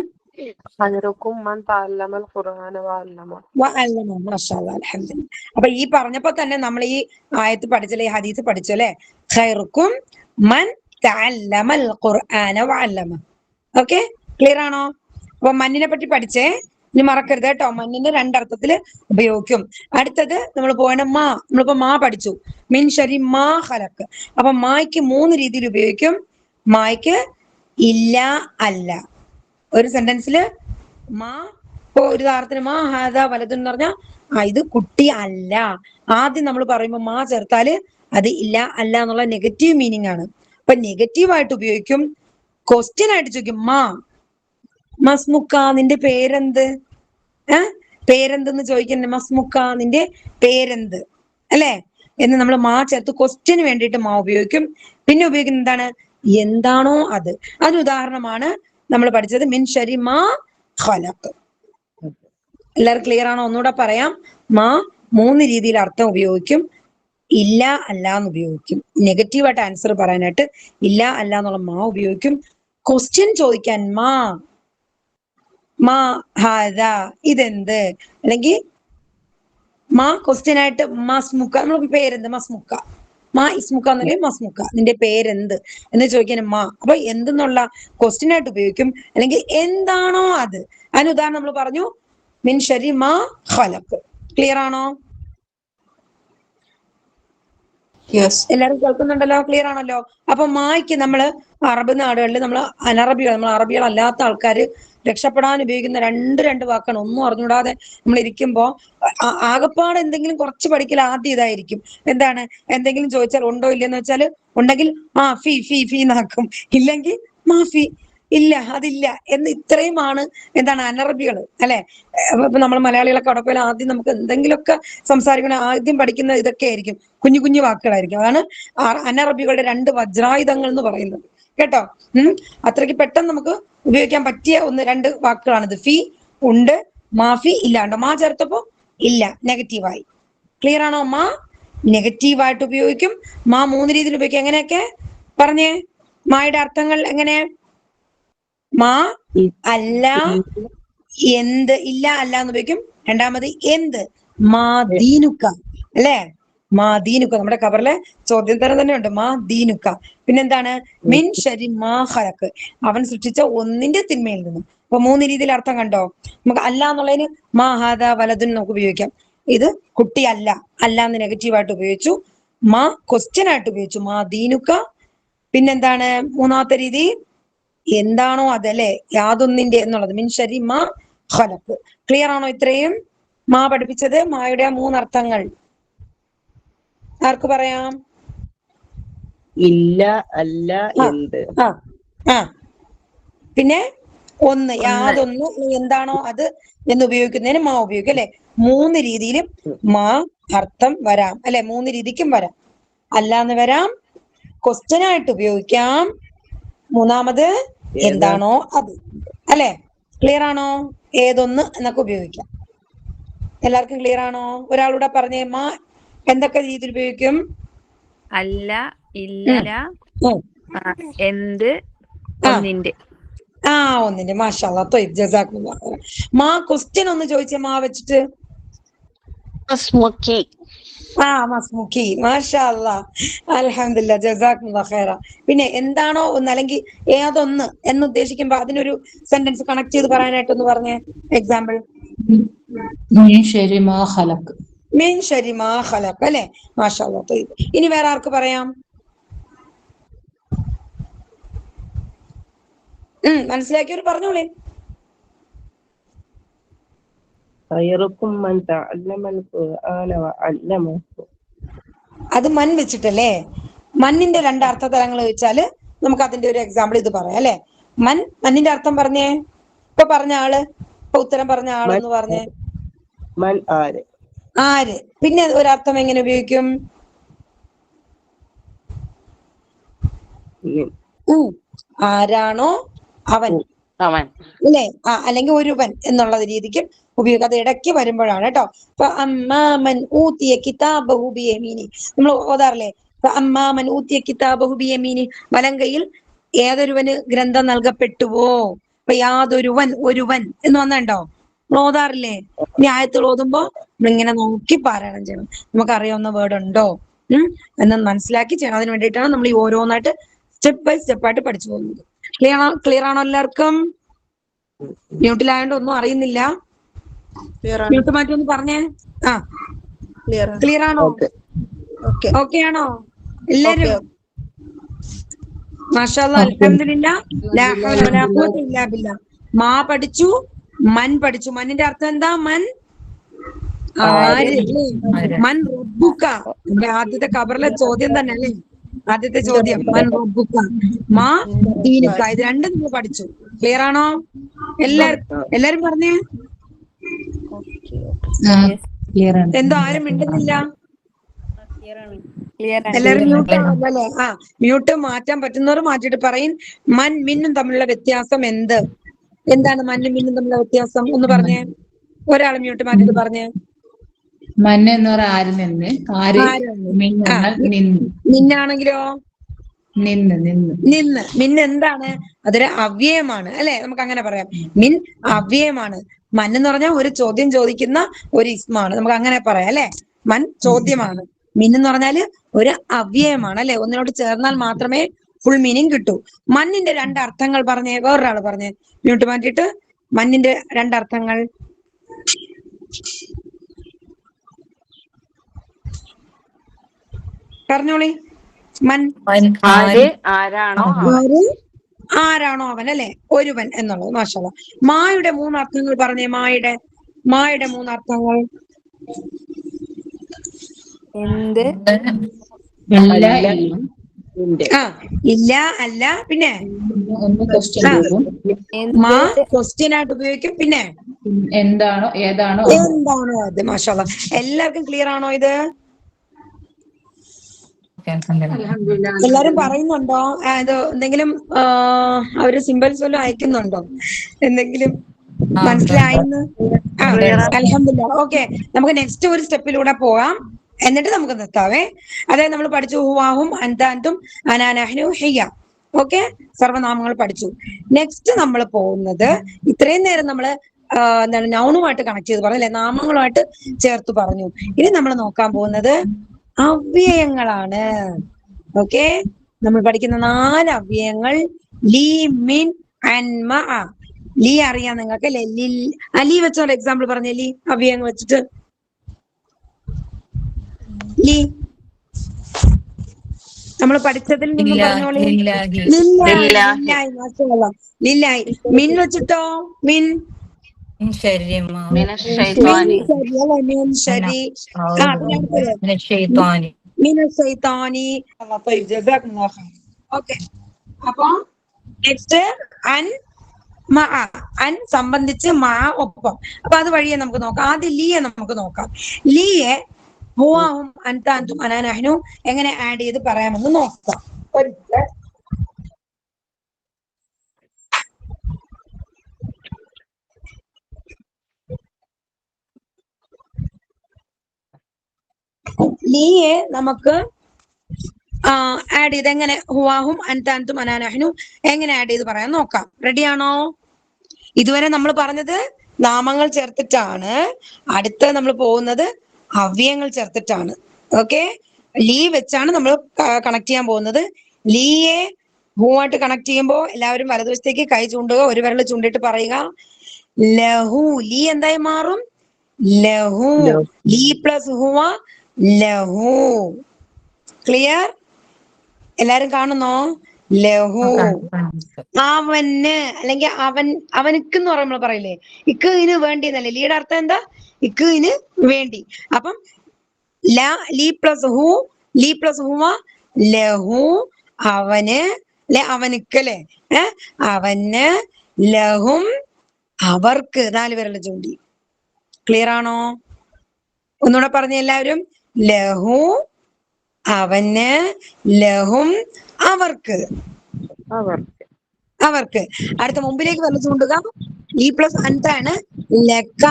അപ്പൊ ഈ പറഞ്ഞപ്പോ തന്നെ നമ്മൾ ഈ ആയത്ത് പഠിച്ചല്ലേ, ഈ ഹദീസ് പഠിച്ചു അല്ലെ? ഖൈറുക്കും മൻ തഅല്ലമൽ ഖുർആന വഅല്ലമ. ഓക്കെ, ക്ലിയർ ആണോ? അപ്പൊ മണ്ണിനെ പറ്റി പഠിച്ചേ, ഇനി മറക്കരുത് കേട്ടോ. മണ്ണിന് രണ്ടർത്ഥത്തില് ഉപയോഗിക്കും. അടുത്തത് നമ്മൾ പോകണം മാ. നമ്മളിപ്പോ മാ പഠിച്ചു, മിൻ ശരി മാ ഖലഖ്. അപ്പൊ മായ്ക്ക് 3 രീതിയിൽ ഉപയോഗിക്കും. മായ്ക്ക് ഇല്ല, അല്ല. ഒരു സെന്റൻസില് മാ, ഇപ്പൊ ഒരു ഉദാഹരണത്തിന് മാ ഹാദ വലത് എന്ന് പറഞ്ഞാൽ ഇത് കുട്ടി അല്ല. ആദ്യം നമ്മൾ പറയുമ്പോ മാ ചേർത്താല് അത് ഇല്ല, അല്ല എന്നുള്ള നെഗറ്റീവ് മീനിങ് ആണ്. അപ്പൊ നെഗറ്റീവ് ആയിട്ട് ഉപയോഗിക്കും. ക്വസ്റ്റ്യൻ ആയിട്ട് ചോദിക്കും, മാ മസ്മുക്ക, നിന്റെ പേരെന്ത്? പേരെന്തെന്ന് ചോദിക്കണ്ടേ? മസ്മുക്ക, നിന്റെ പേരെന്ത് അല്ലെ എന്ന് നമ്മൾ മാ ചേർത്ത് ക്വസ്റ്റ്യന് വേണ്ടിയിട്ട് മാ ഉപയോഗിക്കും. പിന്നെ ഉപയോഗിക്കുന്നത് എന്താണ്? എന്താണോ അത്. അതിന് ഉദാഹരണമാണ് നമ്മൾ പഠിച്ചത് മിൻ ശരി മാ ഖലഖ്. എല്ലാവരും ക്ലിയർ ആണോ? ഒന്നുകൂടെ പറയാം. മാ 3 രീതിയിൽ അർത്ഥം ഉപയോഗിക്കും. ഇല്ല, അല്ല എന്ന് ഉപയോഗിക്കും. നെഗറ്റീവായിട്ട് ആൻസർ പറയാനായിട്ട് ഇല്ല, അല്ല എന്നുള്ള മാ ഉപയോഗിക്കും. ക്വസ്റ്റ്യൻ ചോദിക്കാൻ മാ ഹാദ, ഇതെന്ത്? അല്ലെങ്കിൽ മാ ക്വസ്റ്റ്യൻ ആയിട്ട് മസ്മുക്ക, നമ്മൾ പേരെന്ത്? മസ്മുക്ക. മാ ഇസ്മുക്ക എന്നല്ലേ മസ്മുക്ക, നിന്റെ പേരെന്ത് എന്ന് ചോദിക്കാൻ മാ. അപ്പൊ എന്തെന്നുള്ള ക്വസ്റ്റ്യൻ ആയിട്ട് ഉപയോഗിക്കും. അല്ലെങ്കിൽ എന്താണോ അത്. അതിന് ഉദാഹരണം നമ്മൾ പറഞ്ഞു മിൻ ശരി മാ ഖലഖ്. ക്ലിയർ ആണോ? എല്ലാരും കേൾക്കുന്നുണ്ടല്ലോ? ക്ലിയർ ആണല്ലോ? അപ്പൊ മായ്ക്ക് നമ്മള് അറബ് നാടുകളിൽ നമ്മൾ അനറബികൾ, നമ്മൾ അറബികൾ അല്ലാത്ത ആൾക്കാര് രക്ഷപ്പെടാൻ ഉപയോഗിക്കുന്ന രണ്ട് വാക്കാണ്. ഒന്നും അറിഞ്ഞൂടാതെ നമ്മൾ ഇരിക്കുമ്പോ ആകപ്പാട് എന്തെങ്കിലും കുറച്ച് പഠിക്കൽ ആദ്യം ഇതായിരിക്കും. എന്താണ്? എന്തെങ്കിലും ചോദിച്ചാൽ ഉണ്ടോ ഇല്ലെന്ന് വെച്ചാൽ ഉണ്ടെങ്കിൽ ഫി ഫി ഫി എന്നാക്കും, ഇല്ലെങ്കിൽ മാഫി, ഇല്ല അതില്ല എന്ന്. ഇത്രയുമാണ് എന്താണ് അനറബികൾ അല്ലെ? ഇപ്പൊ നമ്മൾ മലയാളികളൊക്കെ അവിടെ പോയാൽ ആദ്യം നമുക്ക് എന്തെങ്കിലുമൊക്കെ സംസാരിക്കണ ആദ്യം പഠിക്കുന്ന ഇതൊക്കെ ആയിരിക്കും, കുഞ്ഞു വാക്കുകളായിരിക്കും. അതാണ് അനറബികളുടെ 2 വജ്രായുധങ്ങൾ എന്ന് പറയുന്നത് കേട്ടോ. അത്രയ്ക്ക് പെട്ടെന്ന് നമുക്ക് ഉപയോഗിക്കാൻ പറ്റിയ 1-2 വാക്കുകളാണിത്. ഫി ഉണ്ട്, മാഫി ഇല്ലാണ്ട്. മാ ചേർത്തപ്പോ ഇല്ല, നെഗറ്റീവായി. ക്ലിയർ ആണോ? മാ നെഗറ്റീവായിട്ട് ഉപയോഗിക്കും. മാ 3 രീതിയിൽ ഉപയോഗിക്കും. എങ്ങനെയൊക്കെ പറഞ്ഞേ? മായുടെ അർത്ഥങ്ങൾ എങ്ങനെ? മാ അല്ല, എന്ത്, ഇല്ല, അല്ല എന്ന് ഉപയോഗിക്കും. രണ്ടാമത് എന്ത്? മാ ദീനുക്ക അല്ലെ? മാ ദീനുക്ക, നമ്മുടെ കവറിലെ ചോദ്യോത്തരം തന്നെ ഉണ്ട്. മാ ദീനുക്ക. പിന്നെന്താണ്? മിൻ ശരി മാ ഖലഖ്, അവൻ സൃഷ്ടിച്ച ഒന്നിന്റെ തിന്മയിൽ നിന്നും. അപ്പൊ 3 രീതിയിൽ അർത്ഥം കണ്ടോ? നമുക്ക് അല്ല എന്നുള്ളതിന് മാ ഹാദ വലതുൻ നമുക്ക് ഉപയോഗിക്കാം. ഇത് കുട്ടി അല്ല, അല്ല എന്ന് നെഗറ്റീവായിട്ട് ഉപയോഗിച്ചു. മാ ക്വസ്റ്റ്യൻ ആയിട്ട് ഉപയോഗിച്ചു, മാ ദീനുക്ക. പിന്നെന്താണ് 3ാമത്തെ രീതി? എന്താണോ അതല്ലേ, യാതൊന്നിന്റെ എന്നുള്ളത്, മിൻ ശരി മാ ഖലഖ്. ക്ലിയർ ആണോ? ഇത്രയും മാ പഠിപ്പിച്ചത്, മായുടെ 3 അർത്ഥങ്ങൾ ആർക്ക് പറയാം? ഇല്ല, അല്ല, എന്ത്. പിന്നെ ഒന്ന്, യാതൊന്ന്, എന്താണോ അത് എന്ന് ഉപയോഗിക്കുന്നതിന് മാ ഉപയോഗിക്കും അല്ലെ? 3 രീതിയിലും മാ അർത്ഥം വരാം അല്ലെ? 3 രീതിക്കും വരാം. അല്ലാന്ന് വരാം, ക്വസ്റ്റ്യൻ ആയിട്ട് ഉപയോഗിക്കാം. 3ാമത് എന്താണോ അത് അല്ലെ? ക്ലിയർ ആണോ? ഏതൊന്ന് എന്നൊക്കെ ഉപയോഗിക്കാം. എല്ലാവർക്കും ക്ലിയർ ആണോ? ഒരാളൂടെ പറഞ്ഞേ, മാ എന്തൊക്കെ രീതിയിൽ ഉപയോഗിക്കും? അല്ല, ഇല്ല, എന്ത്, ഒന്നിന്റെ. ഒന്നിന്റെ. മാഷാ അല്ലാഹ്, ത്വയ്യിബ്, ജസാക്കുമുല്ലാഹ് ഖൈറൻ. മാ ക്വസ്റ്റ്യൻ ഒന്ന് ചോദിച്ചേ, മാ വെച്ചിട്ട്. മസ്മുക്കി. മസ്മുക്കി. മാഷാ അല്ലാഹ്, അൽഹംദുലില്ലാഹ്, ജസാക്കുമുല്ലാഹ് ഖൈറ. പിന്നെ എന്താണോ ഒന്ന്, അല്ലെങ്കിൽ ഏതൊന്ന് എന്ന് ഉദ്ദേശിക്കുമ്പോ അതിനൊരു സെന്റൻസ് കണക്ട് ചെയ്ത് പറയാനായിട്ടൊന്ന് പറഞ്ഞേ. എക്സാമ്പിൾ. മിൻ ശരി മാ ഖലഖ്. മിൻ ശരി മാ ഖലഖ് അല്ലെ? മാഷാ അല്ലാഹ്, ത്വയ്യിബ്. ഇനി വേറെ ആർക്ക് പറയാം? മനസ്സിലാക്കിയവർ പറഞ്ഞോളേ. ഖൈറുക്കും മൻ തഅല്ലമൽ ഖുർആന വഅല്ലമഹു. അത് മൻ വെച്ചിട്ടല്ലേ. മണ്ണിന്റെ രണ്ട് അർത്ഥതലങ്ങൾ വെച്ചാല് നമുക്ക് അതിന്റെ ഒരു എക്സാമ്പിൾ ഇത് പറയാം അല്ലെ. മണ്ണിന്റെ അർത്ഥം പറഞ്ഞേ. ഇപ്പൊ പറഞ്ഞ ആള്, ഇപ്പൊ ഉത്തരം പറഞ്ഞ ആളെന്ന് പറഞ്ഞേ. മൻ ആര്. ആര്. പിന്നെ ഒരർത്ഥം എങ്ങനെ ഉപയോഗിക്കും? ആരാണോ അവൻ അവൻ. അല്ലേ. അല്ലെങ്കിൽ ഒരുവൻ എന്നുള്ള രീതിക്ക് ഉപയോഗിക്കും. അത് ഇടയ്ക്ക് വരുമ്പോഴാണ് കേട്ടോ. ഇപ്പൊ അമ്മാമൻ ഊത്തിയ കിതാബഹു ബിയമീനി നമ്മൾ ഓതാറില്ലേ. അമ്മാമൻ ഊത്തിയ കിതാബഹു ബിയമീനി, വലം കൈയിൽ ഏതൊരുവന് ഗ്രന്ഥം നൽകപ്പെട്ടുവോ. ഇപ്പൊ യാതൊരുവൻ, ഒരുവൻ എന്ന് വന്നുണ്ടോ നമ്മൾ ഓതാറില്ലേ. ഇനി ആയത്തുകൾ ഓതുമ്പോ നമ്മളിങ്ങനെ നോക്കി പാരായണം ചെയ്യണം. നമുക്കറിയാവുന്ന വേർഡ് ഉണ്ടോ എന്ന് മനസ്സിലാക്കി ചെയ്യണം. അതിന് വേണ്ടിയിട്ടാണ് നമ്മൾ ഈ ഓരോന്നായിട്ട് സ്റ്റെപ്പ് ബൈ സ്റ്റെപ്പ് ആയിട്ട് പഠിച്ചു പോകുന്നത്. ക്ലിയർ ആണോ എല്ലാവർക്കും? മ്യൂട്ടിലായോണ്ട് ഒന്നും അറിയുന്നില്ല. മ്യൂട്ട് മാറ്റി ഒന്ന് പറഞ്ഞേ. ക്ലിയർ ആണോ? ഓക്കെ ആണോ എല്ലാരും? മാഷാഅല്ലാഹ്, അൽഹംദുലില്ലാഹ്, ലാ ഹൗല വലാ ഖുവത ഇല്ലാ ബില്ലാഹ്. മാ പഠിച്ചു, മൻ പഠിച്ചു. മന്നിന്റെ അർത്ഥം എന്താ? മൻ ആര്. മൻ റബ്ബുക. ആദ്യത്തെ ഖബറിലെ ചോദ്യം തന്നെ അല്ലേ. ആദ്യത്തെ ചോദ്യം മൻ റബ്ബുക മാ ദീനുക. ഇത് രണ്ടും നിങ്ങൾ പഠിച്ചു. ക്ലിയർ ആണോ എല്ലാരും പറഞ്ഞേ. എന്തോ ആരും മിണ്ടുന്നില്ല. എല്ലാരും മ്യൂട്ട് ആണല്ലോ അല്ലെ. മ്യൂട്ട് മാറ്റാൻ പറ്റുന്നവർ മാറ്റിയിട്ട് പറയും. മൻ മിന്നും തമ്മിലുള്ള വ്യത്യാസം എന്താണ് മന്നും മിന്നും തമ്മിലുള്ള വ്യത്യാസം ഒന്ന് പറഞ്ഞേ. ഒരാൾ മ്യൂട്ട് മാറ്റിട്ട് പറഞ്ഞേ. മന്ന് എന്ന് പറഞ്ഞാൽ ആര് നിന്ന്, ആര് നിന്നാണെങ്കിലോ നിന്ന്. മിന്ന് എന്താണ്? അതൊരു അവ്യയമാണ് അല്ലെ. നമുക്ക് അങ്ങനെ പറയാം. മിൻ അവ്യയമാണ്. മൻ എന്ന് പറഞ്ഞാൽ ഒരു ചോദ്യം ചോദിക്കുന്ന ഒരു ഇസ്മാണ്. നമുക്ക് അങ്ങനെ പറയാം അല്ലെ. മൻ ചോദ്യമാണ്. മിൻ എന്ന് പറഞ്ഞാല് ഒരു അവ്യയമാണ് അല്ലെ. ഒന്നിനോട് ചേർന്നാൽ മാത്രമേ ഫുൾ മീനിങ് കിട്ടൂ. മണ്ണിന്റെ രണ്ട് അർത്ഥങ്ങൾ പറഞ്ഞേ. വേറൊരാള് പറഞ്ഞേ മ്യൂട്ട് മാറ്റിയിട്ട്. മണ്ണിന്റെ രണ്ടർത്ഥങ്ങൾ പറഞ്ഞോളി. മൻ ആര്, ആരാണോ ആര്, ആരാണോ അവൻ അല്ലെ. ഒരുവൻ എന്നുള്ളത്. മാഷാഅല്ലാഹ്. മായുടെ മൂന്നർത്ഥങ്ങൾ പറഞ്ഞേ. മായുടെ മൂന്നർത്ഥങ്ങൾ. എന്ത്, ഇല്ല, അല്ല, പിന്നെ മാ ക്വസ്റ്റ്യൻ ആയിട്ട് ഉപയോഗിക്കും. പിന്നെ എന്താണോ, ഏതാണോ അത്. മാഷാഅല്ലാഹ്. എല്ലാവർക്കും ക്ലിയർ ആണോ ഇത്? എല്ലാരും പറയുന്നുണ്ടോ? ഇത് എന്തെങ്കിലും അവര് സിമ്പിൾസ് വല്ലതും അയക്കുന്നുണ്ടോ? എന്തെങ്കിലും മനസ്സിലായിന്ന്? അൽഹംദുലില്ലാഹ്. ഓക്കെ, നമുക്ക് നെക്സ്റ്റ് ഒരു സ്റ്റെപ്പിലൂടെ പോകാം. എന്നിട്ട് നമുക്ക് നിർത്താവേ. അതായത് നമ്മൾ പഠിച്ചു ഹുവാഹും അൻതാൻതും അനാനഹ്നു ഹിയ. ഓക്കെ, സർവനാമങ്ങൾ പഠിച്ചു. നെക്സ്റ്റ് നമ്മൾ പോകുന്നത്, ഇത്രയും നേരം നമ്മള് എന്താണ് നൗണുമായിട്ട് കണക്ട് ചെയ്ത് പറഞ്ഞു അല്ലെ. നാമങ്ങളുമായിട്ട് ചേർത്ത് പറഞ്ഞു. ഇനി നമ്മൾ നോക്കാൻ പോകുന്നത് അവ്യയങ്ങളാണ്. ഓക്കെ, നമ്മൾ പഠിക്കുന്ന 4 അവ്യയങ്ങൾ. ലീ, മിൻ, അൻ, മഅ. ലീ അറിയാം നിങ്ങൾക്ക് അല്ലെ. ലീ വെച്ചൊരു എക്സാമ്പിൾ പറഞ്ഞേ. ലീ അവ്യയങ്ങൾ വെച്ചിട്ട് ലീ നമ്മൾ പഠിച്ചതിൽ നിന്ന് പറഞ്ഞോളൂ. ലില്ലാഹി. മിൻ വെച്ചിട്ടോ. മിൻ ഓക്കെ. അപ്പൊ നെക്സ്റ്റ് അൻ, മഅ. അൻ സംബന്ധിച്ച്, മഅ ഒപ്പം. അപ്പൊ അത് വഴിയെ നമുക്ക് നോക്കാം. ആദ്യം ലീയെ നമുക്ക് നോക്കാം. ലീയെ ഹുവാഹും അൻതാൻതും അനാനഹ്നു എങ്ങനെ ആഡ് ചെയ്ത് പറയാമെന്ന് നോക്കാം. ലീയെ നമുക്ക് ആഡ് ചെയ്ത് എങ്ങനെ ഹുവാഹും അൻതാൻതും അനാനഹ്നു എങ്ങനെ ആഡ് ചെയ്ത് പറയാൻ നോക്കാം. റെഡിയാണോ? ഇതുവരെ നമ്മൾ പറഞ്ഞത് നാമങ്ങൾ ചേർത്തിട്ടാണ്. അടുത്ത നമ്മൾ പോകുന്നത് അവ്യയങ്ങൾ ചേർത്തിട്ടാണ്. ഓക്കെ, ലീ വെച്ചാണ് നമ്മൾ കണക്ട് ചെയ്യാൻ പോകുന്നത്. ലീയെ ഹുവായിട്ട് കണക്ട് ചെയ്യുമ്പോൾ എല്ലാവരും വലതുവശത്തേക്ക് കൈ ചൂണ്ടുക. ഒരു വിരൽ ചൂണ്ടിട്ട് പറയുക ലഹു. ലീ എന്തായി മാറും? ലഹു. ലീ പ്ലസ് ഹുവ ലഹു. ക്ലിയർ? എല്ലാരും കാണുന്നോ? ലഹു. അവന് അല്ലെങ്കിൽ അവനിക്ക് എന്ന് പറയുമ്പോൾ പറയില്ലേ ഇക്കിന് വേണ്ടി എന്നല്ലേ. ലീയുടെ അർത്ഥം എന്താ? ഇക്കിന് വേണ്ടി. അപ്പം ലീ പ്ലസ് ഹു ലീ പ്ലസ് ഹുവ ലഹു അവന് അവനുക്ക് അല്ലെ അവന് ലഹും അവർക്ക് 4 വിരൽ ചൂണ്ടി. ക്ലിയർ ആണോ? ഒന്നുകൂടെ പറഞ്ഞ എല്ലാവരും. ലഹു അവന് ലഹും അവർക്ക്. അവർക്ക്. അടുത്ത മുമ്പിലേക്ക് വിരൽ ചൂണ്ടുക. ഈ പ്ലസ് അൻതാണ്. ലക്ക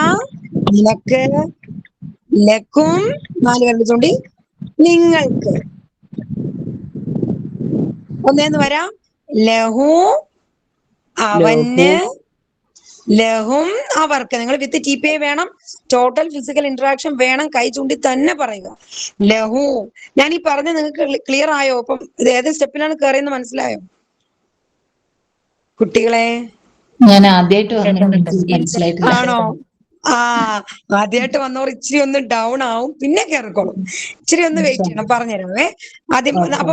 നിനക്ക്, ലക്കും 4 വിരൽ ചൂണ്ടി നിങ്ങൾക്ക്. ഒന്നേന്ന് വരാം. ലഹു അവന് ലഹും അവർക്ക്. നിങ്ങൾ വിത്ത് TPI വേണം, ടോട്ടൽ ഫിസിക്കൽ ഇന്ററാക്ഷൻ വേണം, കൈ ചൂണ്ടി തന്നെ പറയുക. ലഹു. ഞാൻ ഈ പറഞ്ഞ നിങ്ങൾക്ക് ക്ലിയർ ആയോ? അപ്പം ഇത് ഏത് സ്റ്റെപ്പിലാണ് കയറിയെന്ന് മനസ്സിലായോ കുട്ടികളെ? ഞാൻ ആദ്യമായിട്ട് മനസ്സിലായിട്ടില്ല. ആണോ? ആദ്യമായിട്ട് വന്നവർ ഇച്ചിരി ഒന്ന് ഡൗൺ ആവും, പിന്നെ കയറിക്കോളും. ഇച്ചിരി ഒന്ന് വെയിറ്റ് ചെയ്യണം, പറഞ്ഞുതരാവേ ആദ്യം. അപ്പൊ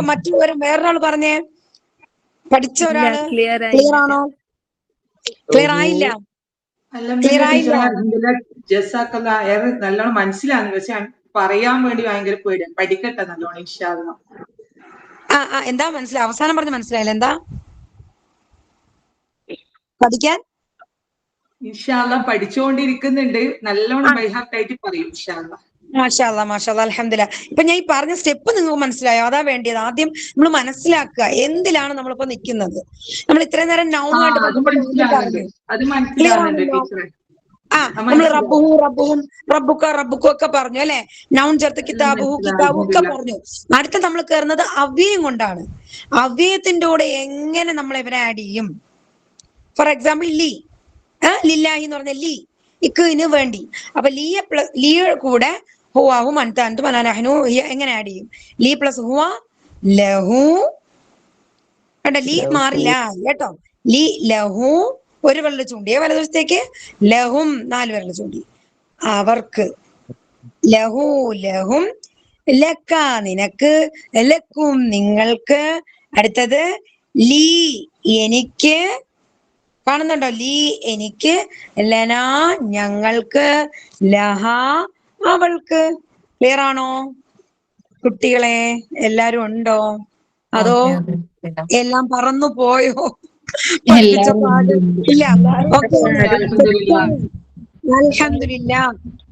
വേറൊരാൾ പറഞ്ഞേ, പഠിച്ച ഒരാള് ക്ലിയർ ക്ലിയർ ആണോ? ക്ലിയർ ആയില്ല? ക്ലിയർ ആയില്ല? നല്ലോണം മനസ്സിലാകുന്നു, പക്ഷെ പറയാൻ വേണ്ടി ഭയങ്കര പേടിയാണ്. പഠിക്കട്ടെ നല്ലോണം ഇൻഷാ അല്ലാഹ്. എന്താ മനസ്സിലായി? അവസാനം പറഞ്ഞ് മനസ്സിലായില്ല. എന്താ പഠിക്കാൻ? ഇൻഷാ അല്ലാഹ് പഠിച്ചുകൊണ്ടിരിക്കുന്നുണ്ട്. നല്ലോണം ബൈ ഹാർട്ട് ആയിട്ട് പറയും ഇൻഷാ അല്ലാഹ്. മാഷാ അല്ലാ, മാഷാ അല്ലാ, അൽഹംദുലില്ലാ. ഇപ്പൊ ഞാൻ ഈ പറഞ്ഞ സ്റ്റെപ്പ് നിങ്ങൾക്ക് മനസ്സിലായോ? അതാ വേണ്ടിയത്. ആദ്യം നമ്മൾ മനസ്സിലാക്കുക എന്തിലാണ് നമ്മളിപ്പോ നിൽക്കുന്നത്. നമ്മൾ ഇത്രയും നേരം നൗൺ കണ്ടപ്പോൾ നമ്മൾ പറഞ്ഞു. ക്ലിയർ ആണല്ലോ? നമ്മൾ റബ്ബുഹു റബ്ബുഹും റബ്ബുക്ക റബ്ബുക്കും ഒക്കെ പറഞ്ഞു അല്ലെ. നൗൺ ചേർത്ത് കിതാബുഹു കിതാബും ഒക്കെ പറഞ്ഞു. അടുത്ത നമ്മൾ കയറുന്നത് അവ്യയം കൊണ്ടാണ്. അവ്യയത്തിന്റെ കൂടെ എങ്ങനെ നമ്മൾ ഇവരെ ആഡ് ചെയ്യും? ഫോർ എക്സാമ്പിൾ ലീ, ലില്ലാഹി എന്ന് പറഞ്ഞ ലീ, ഇക്കിന് വേണ്ടി. അപ്പൊ ലീ കൂടെ ഹുവാഹു അൻത അൻതും അനാ നഹ്നു എങ്ങനെ ആഡ് ചെയ്യും? ലീ പ്ലസ് ഹുവ ലഹു. കേട്ടോ, ലീ മാറില്ല കേട്ടോ. ലീ ലഹു 1 വിരൽ ചൂണ്ടിയ വലതുവശത്തേക്ക്, ലഹും 4 വിരൽ ചൂണ്ടി അവർക്ക്. ലഹു ലഹും, ലക്ക നിനക്ക്, ലക്കും നിങ്ങൾക്ക്. അടുത്തത് ലീ എനിക്ക്. കാണുന്നുണ്ടോ? ലീ എനിക്ക്, ലന ഞങ്ങൾക്ക്, ലഹ അവൾക്ക്. ക്ലിയർ ആണോ കുട്ടികളെ? എല്ലാരും ഉണ്ടോ? അതോ എല്ലാം പറന്നു പോയോ? പഠിപ്പിച്ച പാട് ഇല്ല? ഓക്കെ, അൽഹംദുലില്ലാ,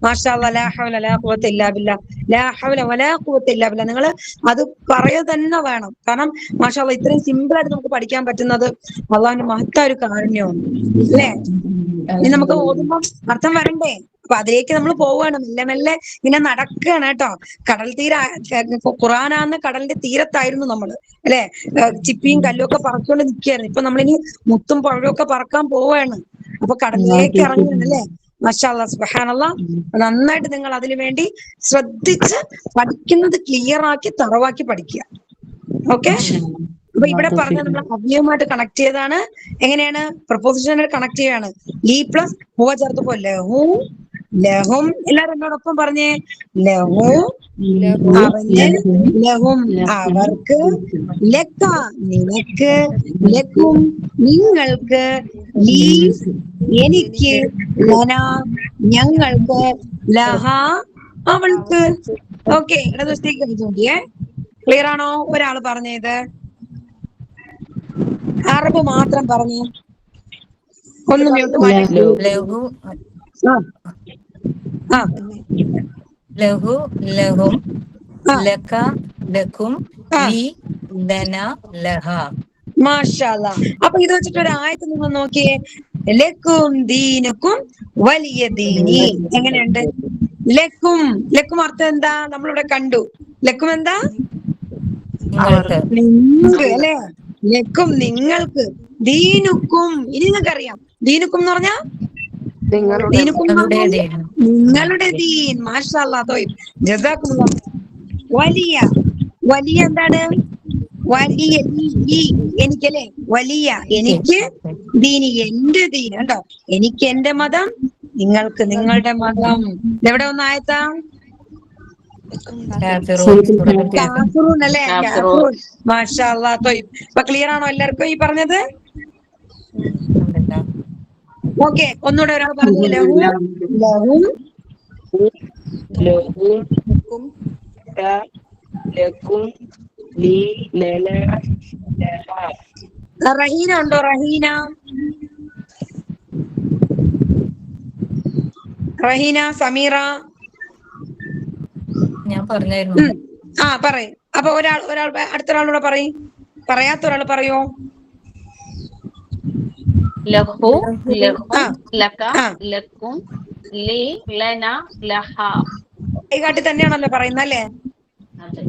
മാഷാ അല്ലാ, ലാ ഹൗല വലാ ഖുവത ഇല്ലാ ബില്ലാ, ലാ ഹൗല വലാ ഖുവത ഇല്ലാ ബില്ലാ. നിങ്ങൾ അത് പറയുക തന്നെ വേണം. കാരണം മാഷാ അല്ലാ, ഇത്രയും സിമ്പിൾ ആയിട്ട് നമുക്ക് പഠിക്കാൻ പറ്റുന്നത് അള്ളാഹിന്റെ മഹത്തായ ഒരു കാരുണ്യമാണ് അല്ലേ? ഇനി നമുക്ക് ഓതുമ്പോൾ അർത്ഥം വരണ്ടേ? അപ്പൊ അതിലേക്ക് നമ്മൾ പോവുകയാണ്, മെല്ലെ മെല്ലെ ഇങ്ങനെ നടക്കുകയാണ് കേട്ടോ. കടൽ ഖുറാനാന്ന് കടലിന്റെ തീരത്തായിരുന്നു നമ്മള് അല്ലെ. ചിപ്പിയും കല്ലും ഒക്കെ പറക്കൊണ്ട് നിൽക്കുകയായിരുന്നു. ഇപ്പൊ നമ്മളിനി മുത്തും പഴവും ഒക്കെ പറക്കാൻ പോവുകയാണ്. അപ്പൊ കടലിലേക്ക് ഇറങ്ങുകയാണ് അല്ലെ. മാഷാ അല്ലാ, സുബ്ഹാനല്ലാഹ്. നന്നായിട്ട് നിങ്ങൾ അതിനു വേണ്ടി ശ്രദ്ധിച്ച് പഠിക്കുന്നത് ക്ലിയർ ആക്കി തറവാക്കി പഠിക്കുക. ഓക്കെ? അപ്പൊ ഇവിടെ പറഞ്ഞ നമ്മൾ അവ്യവുമായിട്ട് കണക്ട് ചെയ്താണ്. എങ്ങനെയാണ്? പ്രപ്പോസിഷനിൽ കണക്ട് ചെയ്യാണ്. ലീ പ്ലസ് ഹുവ ചേർത്തപ്പോ ലഹു ലഹും. എല്ലാവരും എന്നോടൊപ്പം പറഞ്ഞേ. ലഹു അവന്, ലഹും അവർക്ക്, ലക്ക നിനക്ക്, ലക്കും നിങ്ങൾക്ക്, ലീ എനിക്ക്, ലന ഞങ്ങൾക്ക്, ലഹ അവൾക്ക്. ഓക്കെ, ഇടതുവശത്തേക്ക് കഴിച്ചോണ്ടിയേ. ക്ലിയർ ആണോ? ഒരാൾ പറഞ്ഞത് അറബ് മാത്രം പറഞ്ഞു. ഒന്ന് മ്യൂട്ട് മാറ്റി. ലഹു ലഹു ലഹും, ലക ലക്കും, ലീ ലന ലഹ. മാഷാ അല്ലാ. അപ്പൊ ഇത് വെച്ചിട്ട് ഒരു ആയത്ത് നിങ്ങൾ നോക്കിയേ. ലക്കും ദീനുക്കും വലിയ ദീനി. എങ്ങനെയുണ്ട്? ലക്കും, ലക്കും അർത്ഥം എന്താ? നമ്മളിവിടെ കണ്ടു. ലക്കും എന്താ? നിങ്ങൾക്ക് അല്ലെ. ലക്കും നിങ്ങൾക്ക്, ദീനുക്കും ഇനി നിങ്ങൾക്കറിയാം. ദീനുക്കും എന്ന് പറഞ്ഞാ ദീനുക്കും നിങ്ങളുടെ ദീൻ. മാഷാ അല്ലാ, ജസാക്കുമുല്ലാഹ്. വലിയ, വലിയ എന്താണ്? വലിയ എനിക്കല്ലേ, വലിയ എനിക്ക്, ദീനി എന്റെ ദീൻ. കണ്ടോ? എനിക്ക് എന്റെ മതം, നിങ്ങൾക്ക് നിങ്ങളുടെ മതം. എവിടെ ഒന്ന് ആയത്താ? കാഫിറൂൻ അല്ലേ? കാഫിറൂൻ. മാഷാ അല്ലാ. ഇപ്പൊ ക്ലിയർ ആണോ എല്ലാവർക്കും ഈ പറഞ്ഞത്? ഓക്കെ, ഒന്നുകൂടെ ഒരാൾ പറഞ്ഞു. ലഹു ലഹും ലക്കും ലീ ലന ലഹ. റഹീന ഉണ്ടോ? റഹീന, റഹീന, സമീറ. ഞാൻ പറഞ്ഞായിരുന്നു. ആ പറയും. അപ്പൊ ഒരാൾ അടുത്ത ഒരാളൂടെ പറയും. പറയാത്ത ഒരാൾ പറയോ? ലഹു ലഹും ആ ലക ആ ലക്കും ലി ലന ലഹ. കൈകാട്ടി തന്നെയാണല്ലോ പറയുന്നത് അല്ലേ? അതെ.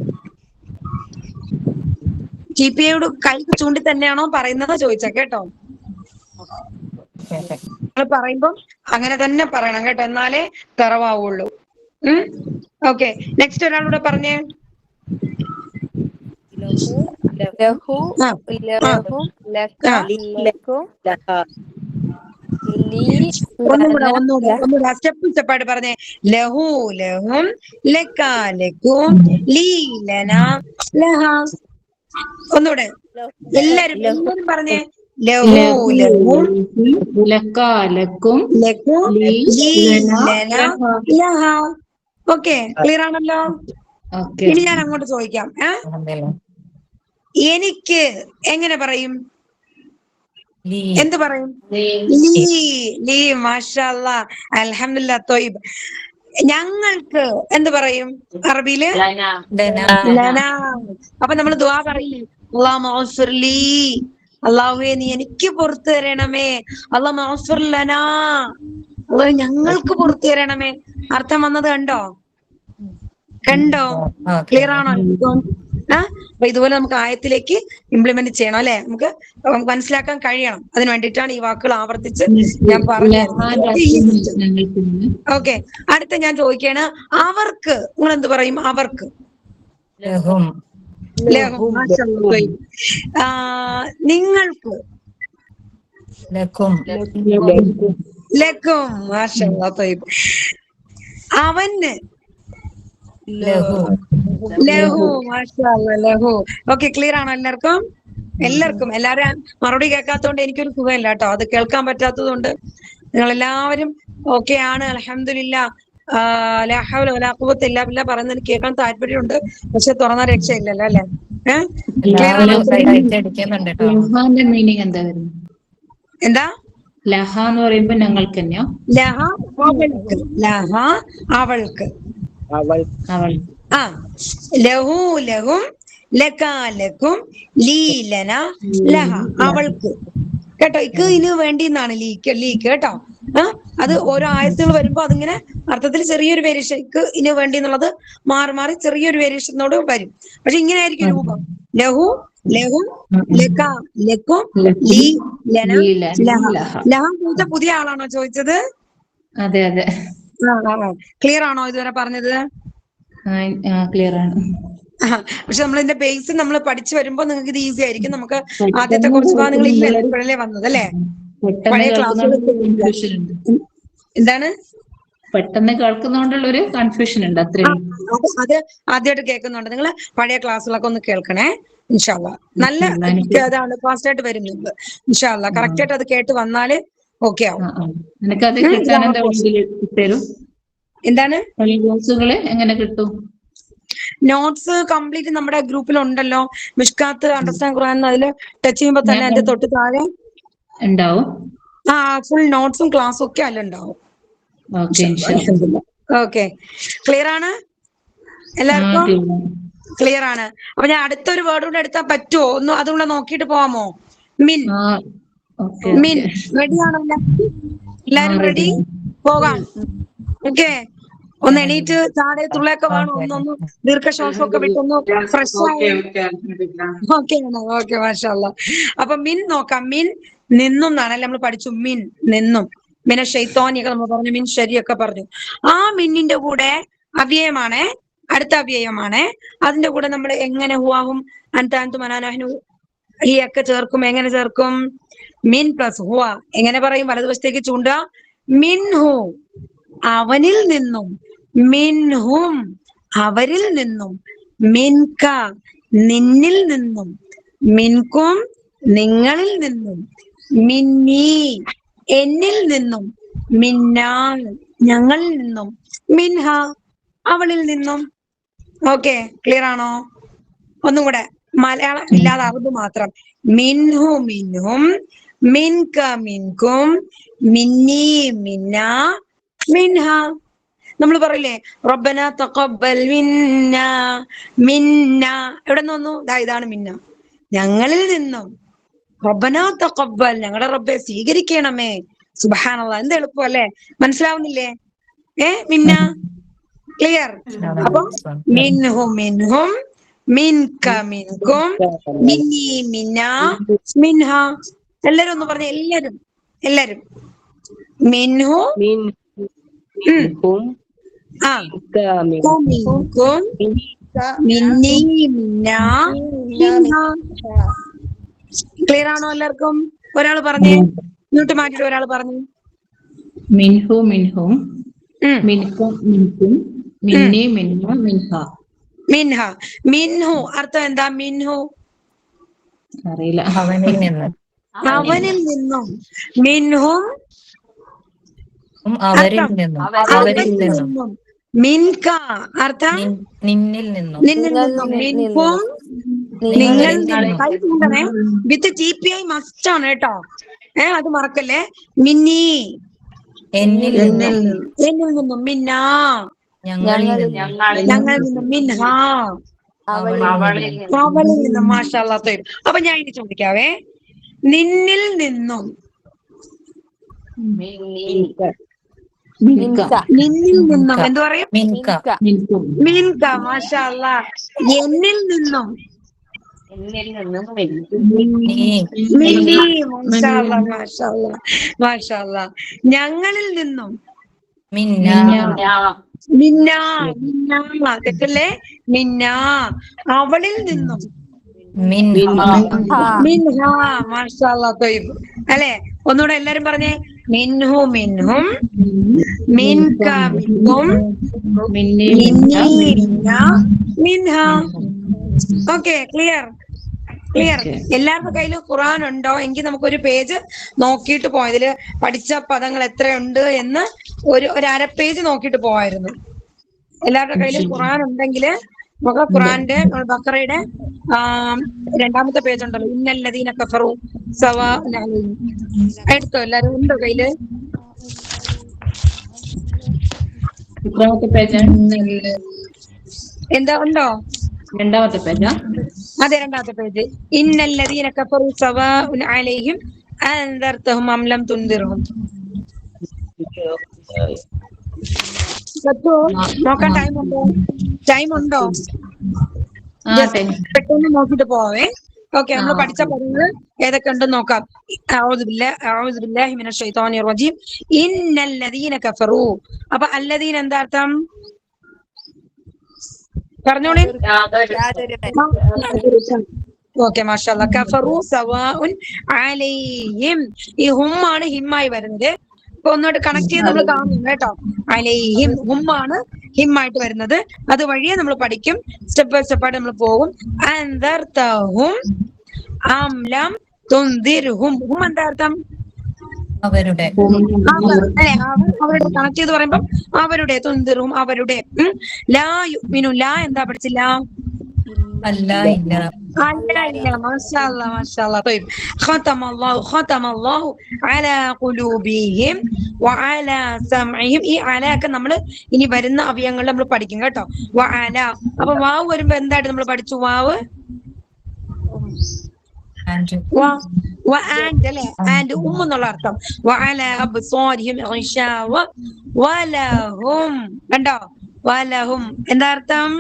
ജിപിയോട് കൈ ചൂണ്ടി തന്നെയാണോ പറയുന്നത് ചോദിച്ചാ കേട്ടോ. നിങ്ങൾ പറയുമ്പോ അങ്ങനെ തന്നെ പറയണം കേട്ടോ, എന്നാലേ തറവാവുള്ളൂ. ഓക്കെ, നെക്സ്റ്റ് ഒരാളൂടെ പറഞ്ഞേ. ലഹു ആ ആ ലഹും ലക ആ ലക്കും ലഹ. ലീ ഒന്നുകൂടെ സ്റ്റെപ്പ് സ്റ്റെപ്പായിട്ട് പറഞ്ഞേ. ലഹു ലഹും ലക ലക്കും ലീ ലന ലഹ. ഒന്നുകൂടെ എല്ലാരും പറഞ്ഞേ. ലഹു ലഹും ലക്ക ലക്കും ലക്കും ലീ ലീ ലന ലന ലഹ. ലഹ. ഓക്കെ, ക്ലിയർ ആണല്ലോ? ഓക്കെ. ഇനി ഞാൻ അങ്ങോട്ട് ചോദിക്കാം. എനിക്ക് എങ്ങനെ പറയും? ലീ. എന്ത് പറയും? ലീ ലീ. ലീ. മാഷാ അല്ലാ, അൽഹംദുലില്ലാ, ത്വയ്ബ്. ഞങ്ങൾക്ക് എന്ത് പറയും അറബിയില്? ലന ലന. ലന. അപ്പൊ നമ്മൾ ദുആ പറയും. അല്ലാഹുമ്മ ഗ്ഫിർ ലീ, അല്ലാഹുവേ നീ എനിക്ക് പുറത്തു തരണമേ. അല്ലാഹുമ്മ ഗ്ഫിർ ലനാ, അല്ലാഹു ഞങ്ങൾക്ക് പുറത്തു തരണമേ. അർത്ഥം വന്നത് കണ്ടോ? കണ്ടോ? ക്ലിയർ ആണോ? അപ്പൊ ഇതുപോലെ നമുക്ക് ആയത്തിലേക്ക് ഇംപ്ലിമെന്റ് ചെയ്യണം അല്ലെ? നമുക്ക് മനസ്സിലാക്കാൻ കഴിയണം. അതിന് വേണ്ടിയിട്ടാണ് ഈ വാക്കുകൾ ആവർത്തിച്ച് ഞാൻ പറഞ്ഞത്. ഓക്കെ, അടുത്ത ഞാൻ ചോദിക്കാണ്. അവർക്ക് നിങ്ങൾ എന്ത് പറയും? അവർക്ക് ലഹും. ലഹും. നിങ്ങൾക്ക് ലക്കും. ലക്കും. മാഷാ അല്ലാ, ത്വയ്ബ്. അവന് ലഹു. ലഹു. മാഷാ അല്ലാ, ലഹു. ഓക്കെ, ക്ലിയർ ആണോ എല്ലാവർക്കും? എല്ലാരും മറുപടി കേൾക്കാത്തതുകൊണ്ട് എനിക്കൊരു സുഖമില്ല കേട്ടോ. അത് കേൾക്കാൻ പറ്റാത്തത് കൊണ്ട് നിങ്ങൾ എല്ലാവരും ഓക്കെ ആണ്, അൽഹംദുലില്ലാ. ലാ ഹൗല വലാ ഖുവത ഇല്ലാ ബില്ലാഹ് പറയുന്നത് കേൾക്കാൻ താല്പര്യമുണ്ട്, പക്ഷെ തുറന്ന രക്ഷയില്ലല്ലോ അല്ലെ? ക്ലിയർ ആണോ? അടിക്കുന്നുണ്ട് കേട്ടോ. ലഹാന്റെ മീനിങ് എന്താ വരുന്നത്? എന്താ? ലഹ എന്ന് പറയുമ്പോ ഞങ്ങൾക്ക് തന്നെയോ? ലഹ അവൾക്ക്. ലഹ അവൾക്ക്. അവൾ അവൾ. ആ ലഹു ലഹും ലക ലക്കും ലീ ലന ലഹ. അവൾക്ക് കേട്ടോ. ഇതിന് വേണ്ടി എന്നാണ് ലീക്ക് കേട്ടോ. അത് ഓരോ ആയത്തുകൾ വരുമ്പോ അതിങ്ങനെ അർത്ഥത്തിൽ ചെറിയൊരു വേരിയേഷൻ, ഇതിന് വേണ്ടി എന്നുള്ളത് മാറി മാറി ചെറിയൊരു വേരിയേഷനോട് വരും. പക്ഷെ ഇങ്ങനെ ആയിരിക്കും രൂപം. ലഹു ലഹും ലക ലക്കും ലീ ലന ലഹ. ലഹ ചോദിച്ച പുതിയ ആളാണോ ചോദിച്ചത്? അതെ അതെ. ക്ലിയർ ആണോ ഇതുവരെ പറഞ്ഞത്? ക്ലിയർ ആണ്. പക്ഷെ നമ്മൾ ഇതിന്റെ ബേസ് നമ്മൾ പഠിച്ചു വരുമ്പോ നിങ്ങൾക്ക് ഇത് ഈസി ആയിരിക്കും. നമുക്ക് ആദ്യത്തെ കുറച്ച് ഭാഗങ്ങൾ ഇല്ലല്ലോ, ഇപ്പോഴല്ലേ വന്നത് അല്ലേ? പഴയ ക്ലാസ്സുകൾ എന്താണ്? പെട്ടെന്ന് കേൾക്കുന്നോണ്ടുള്ള ഒരു കൺഫ്യൂഷൻ ഉണ്ട്, അത്രയും. അത് ആദ്യമായിട്ട് കേൾക്കുന്നുണ്ട്. നിങ്ങൾ പഴയ ക്ലാസ്സുകളൊക്കെ ഒന്ന് കേൾക്കണേ ഇൻഷാ അല്ലാ. നല്ല ഇതാണ്, ഫാസ്റ്റ് ആയിട്ട് വരുന്നുണ്ട് ഇൻഷാ അല്ലാ. കറക്റ്റ് ആയിട്ട് അത് കേട്ട് വന്നാല് ഓക്കെ ആവും. എനിക്കത് കിട്ടാൻ എന്താ തരും? എന്താണ്? നോട്ട്സുകള് എങ്ങനെ കിട്ടും? നോട്ട്സ് കംപ്ലീറ്റ് നമ്മുടെ ഗ്രൂപ്പിൽ ഉണ്ടല്ലോ. മിഷ്കാത്ത് അണ്ടർസ്റ്റാൻഡ് ഖുർആൻ, അതില് ടച്ച് ചെയ്യുമ്പോ തന്നെ അതിന്റെ തൊട്ട് താഴെ ഉണ്ടാവും. ഫുൾ നോട്ട്സും ക്ലാസ്സും ഒക്കെ അതിലുണ്ടാവും. ഓക്കെ, ക്ലിയർ ആണ് എല്ലാവർക്കും? ക്ലിയർ ആണ്. അപ്പൊ ഞാൻ അടുത്തൊരു വേർഡ് കൂടെ എടുത്താൽ പറ്റുമോ? ഒന്ന് അതുകൂടെ നോക്കിയിട്ട് പോവാമോ? മിൻ. മിൻ. റെഡിയാണോ എല്ലാരും? റെഡി? പോകാം. ഓക്കെ, ഒന്ന് എണീറ്റ് ചാടെ തുള്ളയൊക്കെ വേണം. ഒന്നൊന്ന് ദീർഘശ്വാസമൊക്കെ വിട്ടൊന്ന് ഫ്രഷ് ആയി. ഓക്കെ ആണോ? ഓക്കെ, മാഷാ അല്ലാ. അപ്പൊ മിൻ നോക്കാം. മിൻ നിന്നും എന്നാണല്ലേ നമ്മൾ പഠിച്ചു. മിൻ നിന്നും. മിന ഷൈത്വാനിയൊക്കെ നമ്മൾ പറഞ്ഞു, മിൻ ശരിയൊക്കെ പറഞ്ഞു. ആ മിന്നിന്റെ കൂടെ അവ്യയമാണ്, അടുത്ത അവ്യയമാണ്. അതിന്റെ കൂടെ നമ്മൾ എങ്ങനെ ഹുവാഹും അൻതാൻതു മനാനഹ്നു ഈ ഒക്കെ ചേർക്കും. എങ്ങനെ ചേർക്കും? മിൻ പ്ലസ് ഹുവ. എങ്ങനെ പറയും? വലതുവശത്തേക്ക് ചൂണ്ടുക. മിൻഹു അവനിൽ നിന്നും, മിൻഹും അവരിൽ നിന്നും, മിൻക നിന്നിൽ നിന്നും, മിൻകും നിങ്ങളിൽ നിന്നും, മിന്നീ എന്നിൽ നിന്നും, മിന്നാ ഞങ്ങളിൽ നിന്നും, മിൻഹ അവളിൽ നിന്നും. ഓക്കെ, ക്ലിയർ ആണോ? ഒന്നും കൂടെ, മലയാളം ഇല്ലാതെ അറബ് മാത്രം. മിൻഹു മിൻഹും, മിൻക മിൻകും, മിന്നി മിന്ന, മിൻഹ. നമ്മൾ പറയില്ലേ റബ്ബന തഖബ്ബൽ മിന്ന, മിന്ന എവിടെ നിന്ന് വന്നു? ഇതാണ് മിന്ന, ഞങ്ങളിൽ നിന്നും. റബ്ബന തഖബ്ബൽ, ഞങ്ങളുടെ റബ്ബെ സ്വീകരിക്കണമേ. സുബ്ഹാനല്ലാഹ്, എന്ത് എളുപ്പം അല്ലേ? മനസ്സിലാവുന്നില്ലേ? മിന്ന, ക്ലിയർ? അപ്പൊ മിൻഹു മിൻഹും, മിൻക മിൻകും, മിന്നി മിന്ന, മിൻഹ. എല്ലാരും ഒന്ന് പറഞ്ഞേ, എല്ലാരും. മിൻഹു മിൻഹും, മിൻകും, മിന്നി മിന്ന, മിൻഹ. ക്ലിയർ ആണോ എല്ലാവർക്കും? ഒരാൾ പറഞ്ഞേ, ഇങ്ങോട്ട് മാറ്റിട്ട് ഒരാൾ പറഞ്ഞു. മിൻഹു മിൻഹും, മിൻകും മിൻകും, മിന്നി മിന്ന, മിൻഹ. മിൻഹ. മിൻഹു അർത്ഥം എന്താ? മിൻഹു അറിയില്ല. അവനിൽ നിന്ന്. അവനിൽ നിന്നും. മിൻഹും അവരിൽ നിന്നും. അവരിൽ നിന്നും. മിൻക അർത്ഥം നിന്നിൽ നിന്നും. നിന്നിൽ നിന്നും. മിൻകും നിങ്ങൾ വിത്ത് TPI മസ്റ്റ് ആണ് കേട്ടോ. അത് മറക്കല്ലേ. മിന്നി എന്നിൽ നിന്നും. എന്നിൽ നിന്നും. മിന്ന ഞങ്ങളിൽ നിന്നും. ഞങ്ങളിൽ നിന്നും. മിൻഹ അവളിൽ നിന്നും. മാഷാ അല്ലാഹ് തയ്യിബ്. അപ്പൊ ഞാൻ ഇനി ചോദിക്കാവേ, നിന്നിൽ നിന്നും. നിന്നിൽ നിന്നും എന്ത് പറയും? മിൻക. മാഷാ അല്ലാഹ്. എന്നിൽ നിന്നും. മിന്നി. മാഷാ അല്ലാഹ്, മാഷാ അല്ലാഹ്, മാഷാ അല്ലാഹ്. ഞങ്ങളിൽ നിന്നും. മിന്ന. മിന്ന തെറ്റല്ലേ? മിന്ന. അവളിൽ നിന്നും. മിൻഹ. മാഷാ അല്ലാഹ് തയ്യിബ്. അല്ലെ, ഒന്നുകൂടെ എല്ലാരും പറഞ്ഞേ. മിൻഹു മിൻഹും, മിൻക മിൻകും, മിന്നി മിന്ന, മിൻഹ. Okay, clear? എല്ലാവരുടെ കയ്യിൽ ഖുർആൻ ഉണ്ടോ? എങ്കിൽ നമുക്കൊരു പേജ് നോക്കിയിട്ട് പോവാം. ഇതില് പഠിച്ച പദങ്ങൾ എത്രയുണ്ട് എന്ന് ഒരു അര പേജ് നോക്കിയിട്ട് പോവായിരുന്നു. എല്ലാവരുടെ കയ്യിൽ ഖുർആൻ ഉണ്ടെങ്കിൽ നമുക്ക് ഖുർആന്റെ ബഖറയുടെ 2ാമത്തെ പേജ് ഉണ്ടല്ലോ, ഇന്നല്ലദീന കഫറു സവാഉൻ അലൈഹിം. എടുത്തോ? എല്ലാരും ഉണ്ടോ കയ്യില്? എന്താ ഉണ്ടോ? 2ാമത്തെ പേജാ? അതെ, 2ാമത്തെ പേജ്. ഇന്നല്ലദീന കഫറു സവാഉൻ അലൈഹിം അൻദർതഹും അം ലം തുൻദിർഹും. നോക്കാൻ ടൈം ഉണ്ടോ? പെട്ടെന്ന് നോക്കിട്ട് പോവേ. ഓക്കെ, നമ്മൾ പഠിച്ച പദങ്ങൾ ഏതൊക്കെ ഉണ്ടെന്ന് നോക്കാം. അഊദു ബില്ലാഹി മിനശ് ശൈത്വാനിർ റജീം. ഇന്നല്ലദീന കഫറു. അപ്പൊ അല്ലദീന എന്താ അർത്ഥം? പറഞ്ഞോളി. ഓക്കെ, മാഷാ അല്ലാഹ്. കഫറു സവാഉൻ അലൈഹിം. ഈ ഹും ആണ് ഹിമ്മായി വരുന്നത്. അപ്പൊ ഒന്നോട്ട് കണക്ട് ചെയ്ത് നമ്മൾ കാണും കേട്ടോ. അലൈഹിം ഹുമ്മാണ് ഹിമ്മായിട്ട് വരുന്നത്. അത് വഴിയെ നമ്മൾ പഠിക്കും. സ്റ്റെപ്പ് ബൈ സ്റ്റെപ്പായിട്ട് നമ്മൾ പോകും. അൻദർതഹും അം ലം തുൻദിർഹും. ഹും എന്താ അർത്ഥം? അവരുടെ. അല്ലെ, അവരുടെ കണക്ട് ചെയ്ത് പറയുമ്പം അവരുടെ. തുൻദിർഹും അവരുടെ. ലാ യുഅ്മിനു. ലാ എന്താ പഠിച്ചില്ല? അല്ല, ഇല്ല. അല്ല, ഇല്ല. മാഷാ അല്ലാഹ്, മാഷാ അല്ലാഹ് തയ്യിബ്. ഖതമല്ലാഹു അലാ ഖുലൂബിഹിം വഅലാ സമഇഹിം. ഈ അല ഒക്കെ നമ്മൾ ഇനി വരുന്ന അവയവങ്ങളിൽ നമ്മൾ പഠിക്കും കേട്ടോ. വഅല. അപ്പൊ വാവ് വരുമ്പോ എന്തായിട്ട് നമ്മൾ പഠിച്ചു? വാവ് അല്ലേ? ആൻഡ് എന്നുള്ള അർത്ഥം. വഅല അബ്സാരിഹിം ഗിശാവ വലഹും. കണ്ടോ? വലഹും എന്താ അർത്ഥം?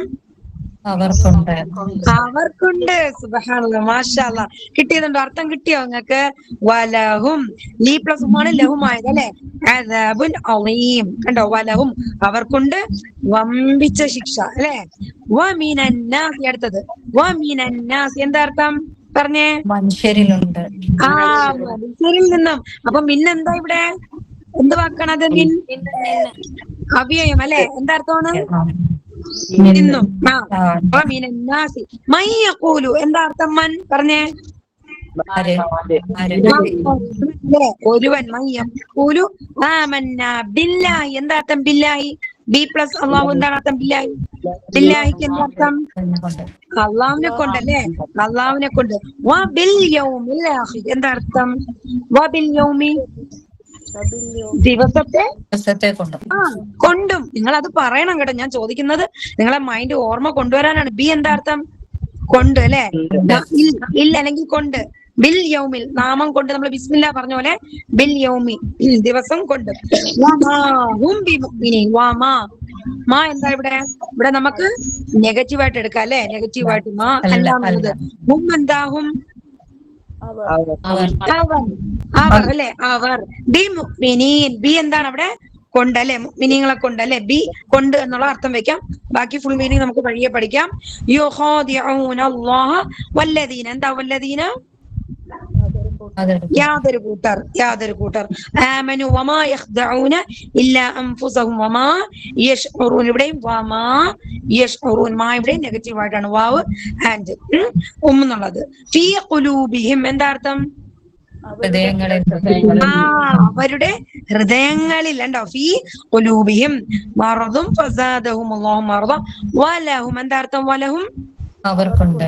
അവർക്കുണ്ട്. സുബ്ഹാനല്ലാഹ്, മാഷാ അല്ലാഹ്. കിട്ടിയതുണ്ടോ? അർത്ഥം കിട്ടിയോ നിങ്ങൾക്ക്? വലഹും. ലീ പ്ലസ് ഉമാണ് ലഹുമായത് അല്ലെ? അദാബുൻ അളീം. കണ്ടോ? വലഹും അവർക്കുണ്ട് വമ്പിച്ച ശിക്ഷ അല്ലെ? വമിനന്നാസ്. അടുത്തത് വമിനന്നാസ് എന്താ അർത്ഥം? പറഞ്ഞേ. മനുഷ്യരിലുണ്ട്. മനുഷ്യരിൽ നിന്നും. അപ്പൊ മിന്നെന്താ ഇവിടെ? എന്ത് വാക്കാണത്? മിൻ അവ്യയം അല്ലെ? എന്താ അർത്ഥമാണ്? നിന്നും. എന്താ അർത്ഥം? മൻ. പറഞ്ഞേ. ഒരുവൻ. ബില്ലാഹി. എന്താ അർത്ഥം? ബില്ലാഹി. ബി പ്ലസ് അള്ളാഹു. എന്താണ് അർത്ഥം? ബില്ലാഹി. ലില്ലാഹിക്ക് എന്താർത്ഥം? കൊണ്ട് അള്ളാഹുവിനെ കൊണ്ടല്ലേ, അള്ളാഹുവിനെ കൊണ്ട്. വബിൽ യൗമിൽ ആഖിർ എന്താർത്ഥം? വബിൽ യൗമി ദിവസത്തെ ദിവസത്തെ കൊണ്ട് കൊണ്ടും. നിങ്ങൾ അത് പറയണം കേട്ടോ. ഞാൻ ചോദിക്കുന്നത് നിങ്ങളെ മൈൻഡ് ഓർമ്മ കൊണ്ടുവരാനാണ്. ബി എന്താർത്ഥം? കൊണ്ട് അല്ലെ, ഇല്ല അല്ലെങ്കിൽ കൊണ്ട്. ബിൽ യൗമിൽ നാമം കൊണ്ട്, നമ്മൾ ബിസ്മില്ലാ പറഞ്ഞ പോലെ ബിൽ യൗമി ദിവസം കൊണ്ട്. മാ എന്താ ഇവിടെ? ഇവിടെ നമുക്ക് നെഗറ്റീവായിട്ട് എടുക്കാം അല്ലെ, നെഗറ്റീവായിട്ട് മാ അല്ലാന്നുള്ളത്. ഹും എന്താഹും? അവർ അല്ലെ, അവർ. ബി മുഅ്മിനീൻ, ബി എന്താണ് അവിടെ? കൊണ്ട് അല്ലെ, മുഅ്മിനീങ്ങളെ കൊണ്ട് അല്ലെ, ബി കൊണ്ട് എന്നുള്ള അർത്ഥം വെക്കാം. ബാക്കി ഫുൾ മീനിങ് നമുക്ക് വഴിയെ പഠിക്കാം. യുഖാദിഊന അല്ലാഹ വല്ലദീന, എന്താ വല്ലദീന? യാതൊരു കൂട്ടർ, യാതൊരു കൂട്ടർ. ആമനു വമാ യഖ്ദഊന ഇല്ലാ അൻഫുസഹും വമാ യശ്ഉറൂൻ. ഇവിടെയും വമാ യശ്ഉറൂൻ, മാ ഇവിടെ നെഗറ്റീവ് ആയിട്ടാണ്, വാവ് ആൻഡ് എന്നുള്ളത്. ഫീ ഖുലൂബിഹിം എന്താ അർത്ഥം? ഹൃദയങ്ങളിൽ അവരുടെ ഹൃദയങ്ങളിൽ ഉണ്ടോ? ഫീ ഖുലൂബിഹിം മറദും ഫസാദഹും അല്ലാഹു മറദ വലഹും എന്താ അർത്ഥം? വലഹും അവർക്കുണ്ട്.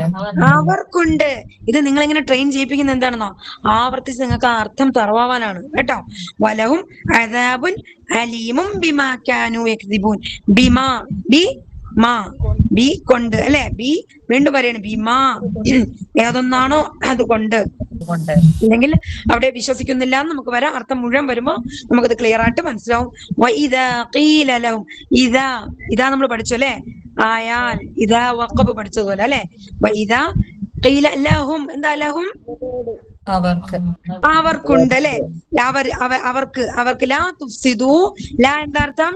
അവർക്കുണ്ട്. ഇത് നിങ്ങൾ എങ്ങനെ ട്രെയിൻ ചെയ്യിപ്പിക്കുന്ന എന്താണെന്നോ? ആവർത്തിച്ച് നിങ്ങൾക്ക് ആ അർത്ഥം തറവാവാനാണ് കേട്ടോ. വലഹും അദാബുൻ അലീമും ബിമാ കാനൂ യക്ദിബൂൻ. ബിമാ, ബി മാ, ബി കൊണ്ട് അല്ലെ, ബി വീണ്ടും പറയാണ് ബിമാ, ഏതൊന്നാണോ അതുകൊണ്ട്. അല്ലെങ്കിൽ അവിടെ വിശ്വസിക്കുന്നില്ല എന്ന് നമുക്ക് വരാം. അർത്ഥം മുഴുവൻ വരുമ്പോ നമുക്കത് ക്ലിയർ ആയിട്ട് മനസ്സിലാവും. ഇതാ നമ്മൾ പഠിച്ചു അല്ലെ, ആയാൽ ഇതാ വഖബ് പഠിച്ചതുപോലെ അല്ലെ. ഇതാ ഖീല ലഹും, എന്താ ലഹും? അവർക്കുണ്ട് അല്ലെ, അവർക്ക്, അവർക്ക്. ലാ തുഫ്സിദു, ലാ എന്താ അർത്ഥം?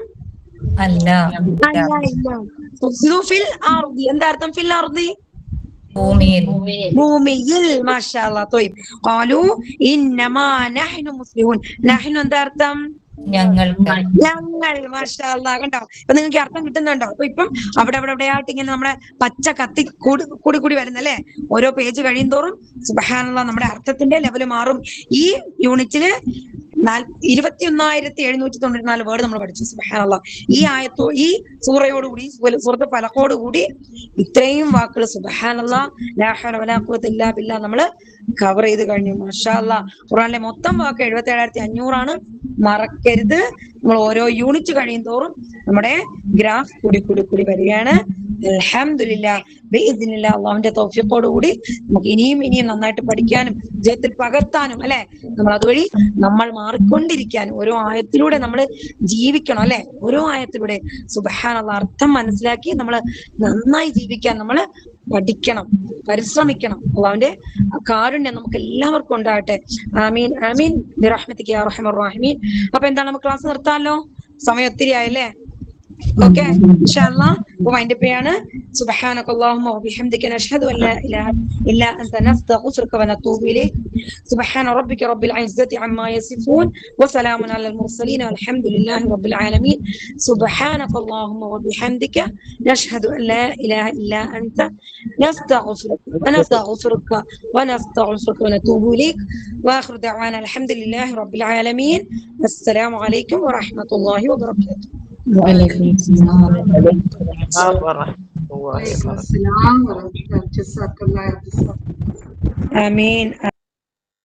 അല്ല. തുഫ്സിദു ഫിൽ അർദി, എന്താ അർത്ഥം? ഫിൽ അർദി ഭൂമിയിൽ. ഭൂമിയിൽ. മാഷാ അല്ലാഹ്. ത്വയ്ബ്. ഖാലു ഇന്നമാ നഹ്നു മുസ്ലിമൂൻ. നഹ്നു എന്താ അർത്ഥം? ഞങ്ങൾ. മാഷാ അല്ലാഹ്. കണ്ടോ? ഇപ്പൊ നിങ്ങൾക്ക് അർത്ഥം കിട്ടുന്നുണ്ടോ? അപ്പൊ ഇപ്പം അവിടെ ആയിട്ട് ഇങ്ങനെ നമ്മുടെ പച്ച കത്തി കൂടി വരുന്നല്ലേ. ഓരോ പേജ് കഴിയും തോറും സുബ്ഹാനല്ലാഹ് നമ്മുടെ അർത്ഥത്തിന്റെ ലെവല് മാറും. ഈ യൂണിറ്റില് 21,794 വേർഡ് നമ്മൾ പഠിച്ചു. സുബ്ഹാനല്ലാഹ്. ഈ ഈ സൂറയോടുകൂടി, സൂറത്ത് ഫലഖോടുകൂടി ഇത്രയും വാക്കുകൾ സുബ്ഹാനല്ലാഹ് ലാ ഹൗല വലാ ഖുവത ഇല്ലാ ബില്ലാ നമ്മള് കവർ ചെയ്ത് കഴിഞ്ഞു. മാഷാ അല്ലാഹ്. ഖുർആനിലെ മൊത്തം വാക്ക് 77,500 ആണ്. മറക്കരുത്. നമ്മൾ ഓരോ യൂണിറ്റ് കഴിയും തോറും നമ്മുടെ ഗ്രാഫ് കൂടി വരികയാണ്. അൽഹംദുലില്ലാഹ് ബിഇദ്നില്ലാഹ്. അല്ലാഹുവിന്റെ തൗഫീഖോടുകൂടി നമുക്ക് ഇനിയും നന്നായിട്ട് പഠിക്കാനും ജീവിതത്തിൽ പകർത്താനും അല്ലെ, നമ്മൾ അതുവഴി നമ്മൾ മാറിക്കൊണ്ടിരിക്കാനും ഓരോ ആയത്തിലൂടെ നമ്മൾ ജീവിക്കണം അല്ലെ. ഓരോ ആയത്തിലൂടെ സുബ്ഹാനല്ലാഹ് അർത്ഥം മനസ്സിലാക്കി നമ്മൾ നന്നായി ജീവിക്കാൻ നമ്മൾ പഠിക്കണം, പരിശ്രമിക്കണം. അല്ലാഹുവിന്റെ കാരുണ്യം നമുക്ക് എല്ലാവർക്കും ഉണ്ടാകട്ടെ. ആമീൻ ആമീൻ ബിറഹ്മതിക യാ അർഹമർ റഹീമീൻ. അപ്പൊ എന്താണ്, നമുക്ക് ക്ലാസ് നിർത്താമല്ലോ? സമയം ഒത്തിരി ആയല്ലേ? ഓക്കെ, ഇൻഷാഅല്ലാഹ് വൈൻഡപ്പ് ചെയ്യാണ്. സുബ്ഹാനകല്ലാഹുമ്മ വബിഹംദിക നശ്ഹദു അൻ ലാ ഇലാഹ ഇല്ലാ അൻത നസ്തഗ്ഫിറുക വനതൂബു ഇലൈക്. സുബ്ഹാന റബ്ബിക റബ്ബിൽ ഇസ്സത്തി അമ്മാ യസിഫൂൻ വസലാമുൻ അലൽ മുർസലീൻ വൽഹംദുലില്ലാഹി റബ്ബിൽ ആലമീൻ. സുബ്ഹാനകല്ലാഹുമ്മ വബിഹംദിക നശ്ഹദു അൻ ലാ ഇലാഹ ഇല്ലാ അൻത നസ്തഗ്ഫിറുക വനതൂബു ഇലൈക്. വആഖിറു ദഅവാന അൽഹംദുലില്ലാഹി റബ്ബിൽ ആലമീൻ. അസ്സലാമു അലൈക്കും വറഹ്മത്തുള്ളാഹി വബറകാതുഹു. വഅലൈക്കും അസ്സലാം. വറഹ്മത്തുള്ളാഹി വബറകാതുഹു. ആമീൻ.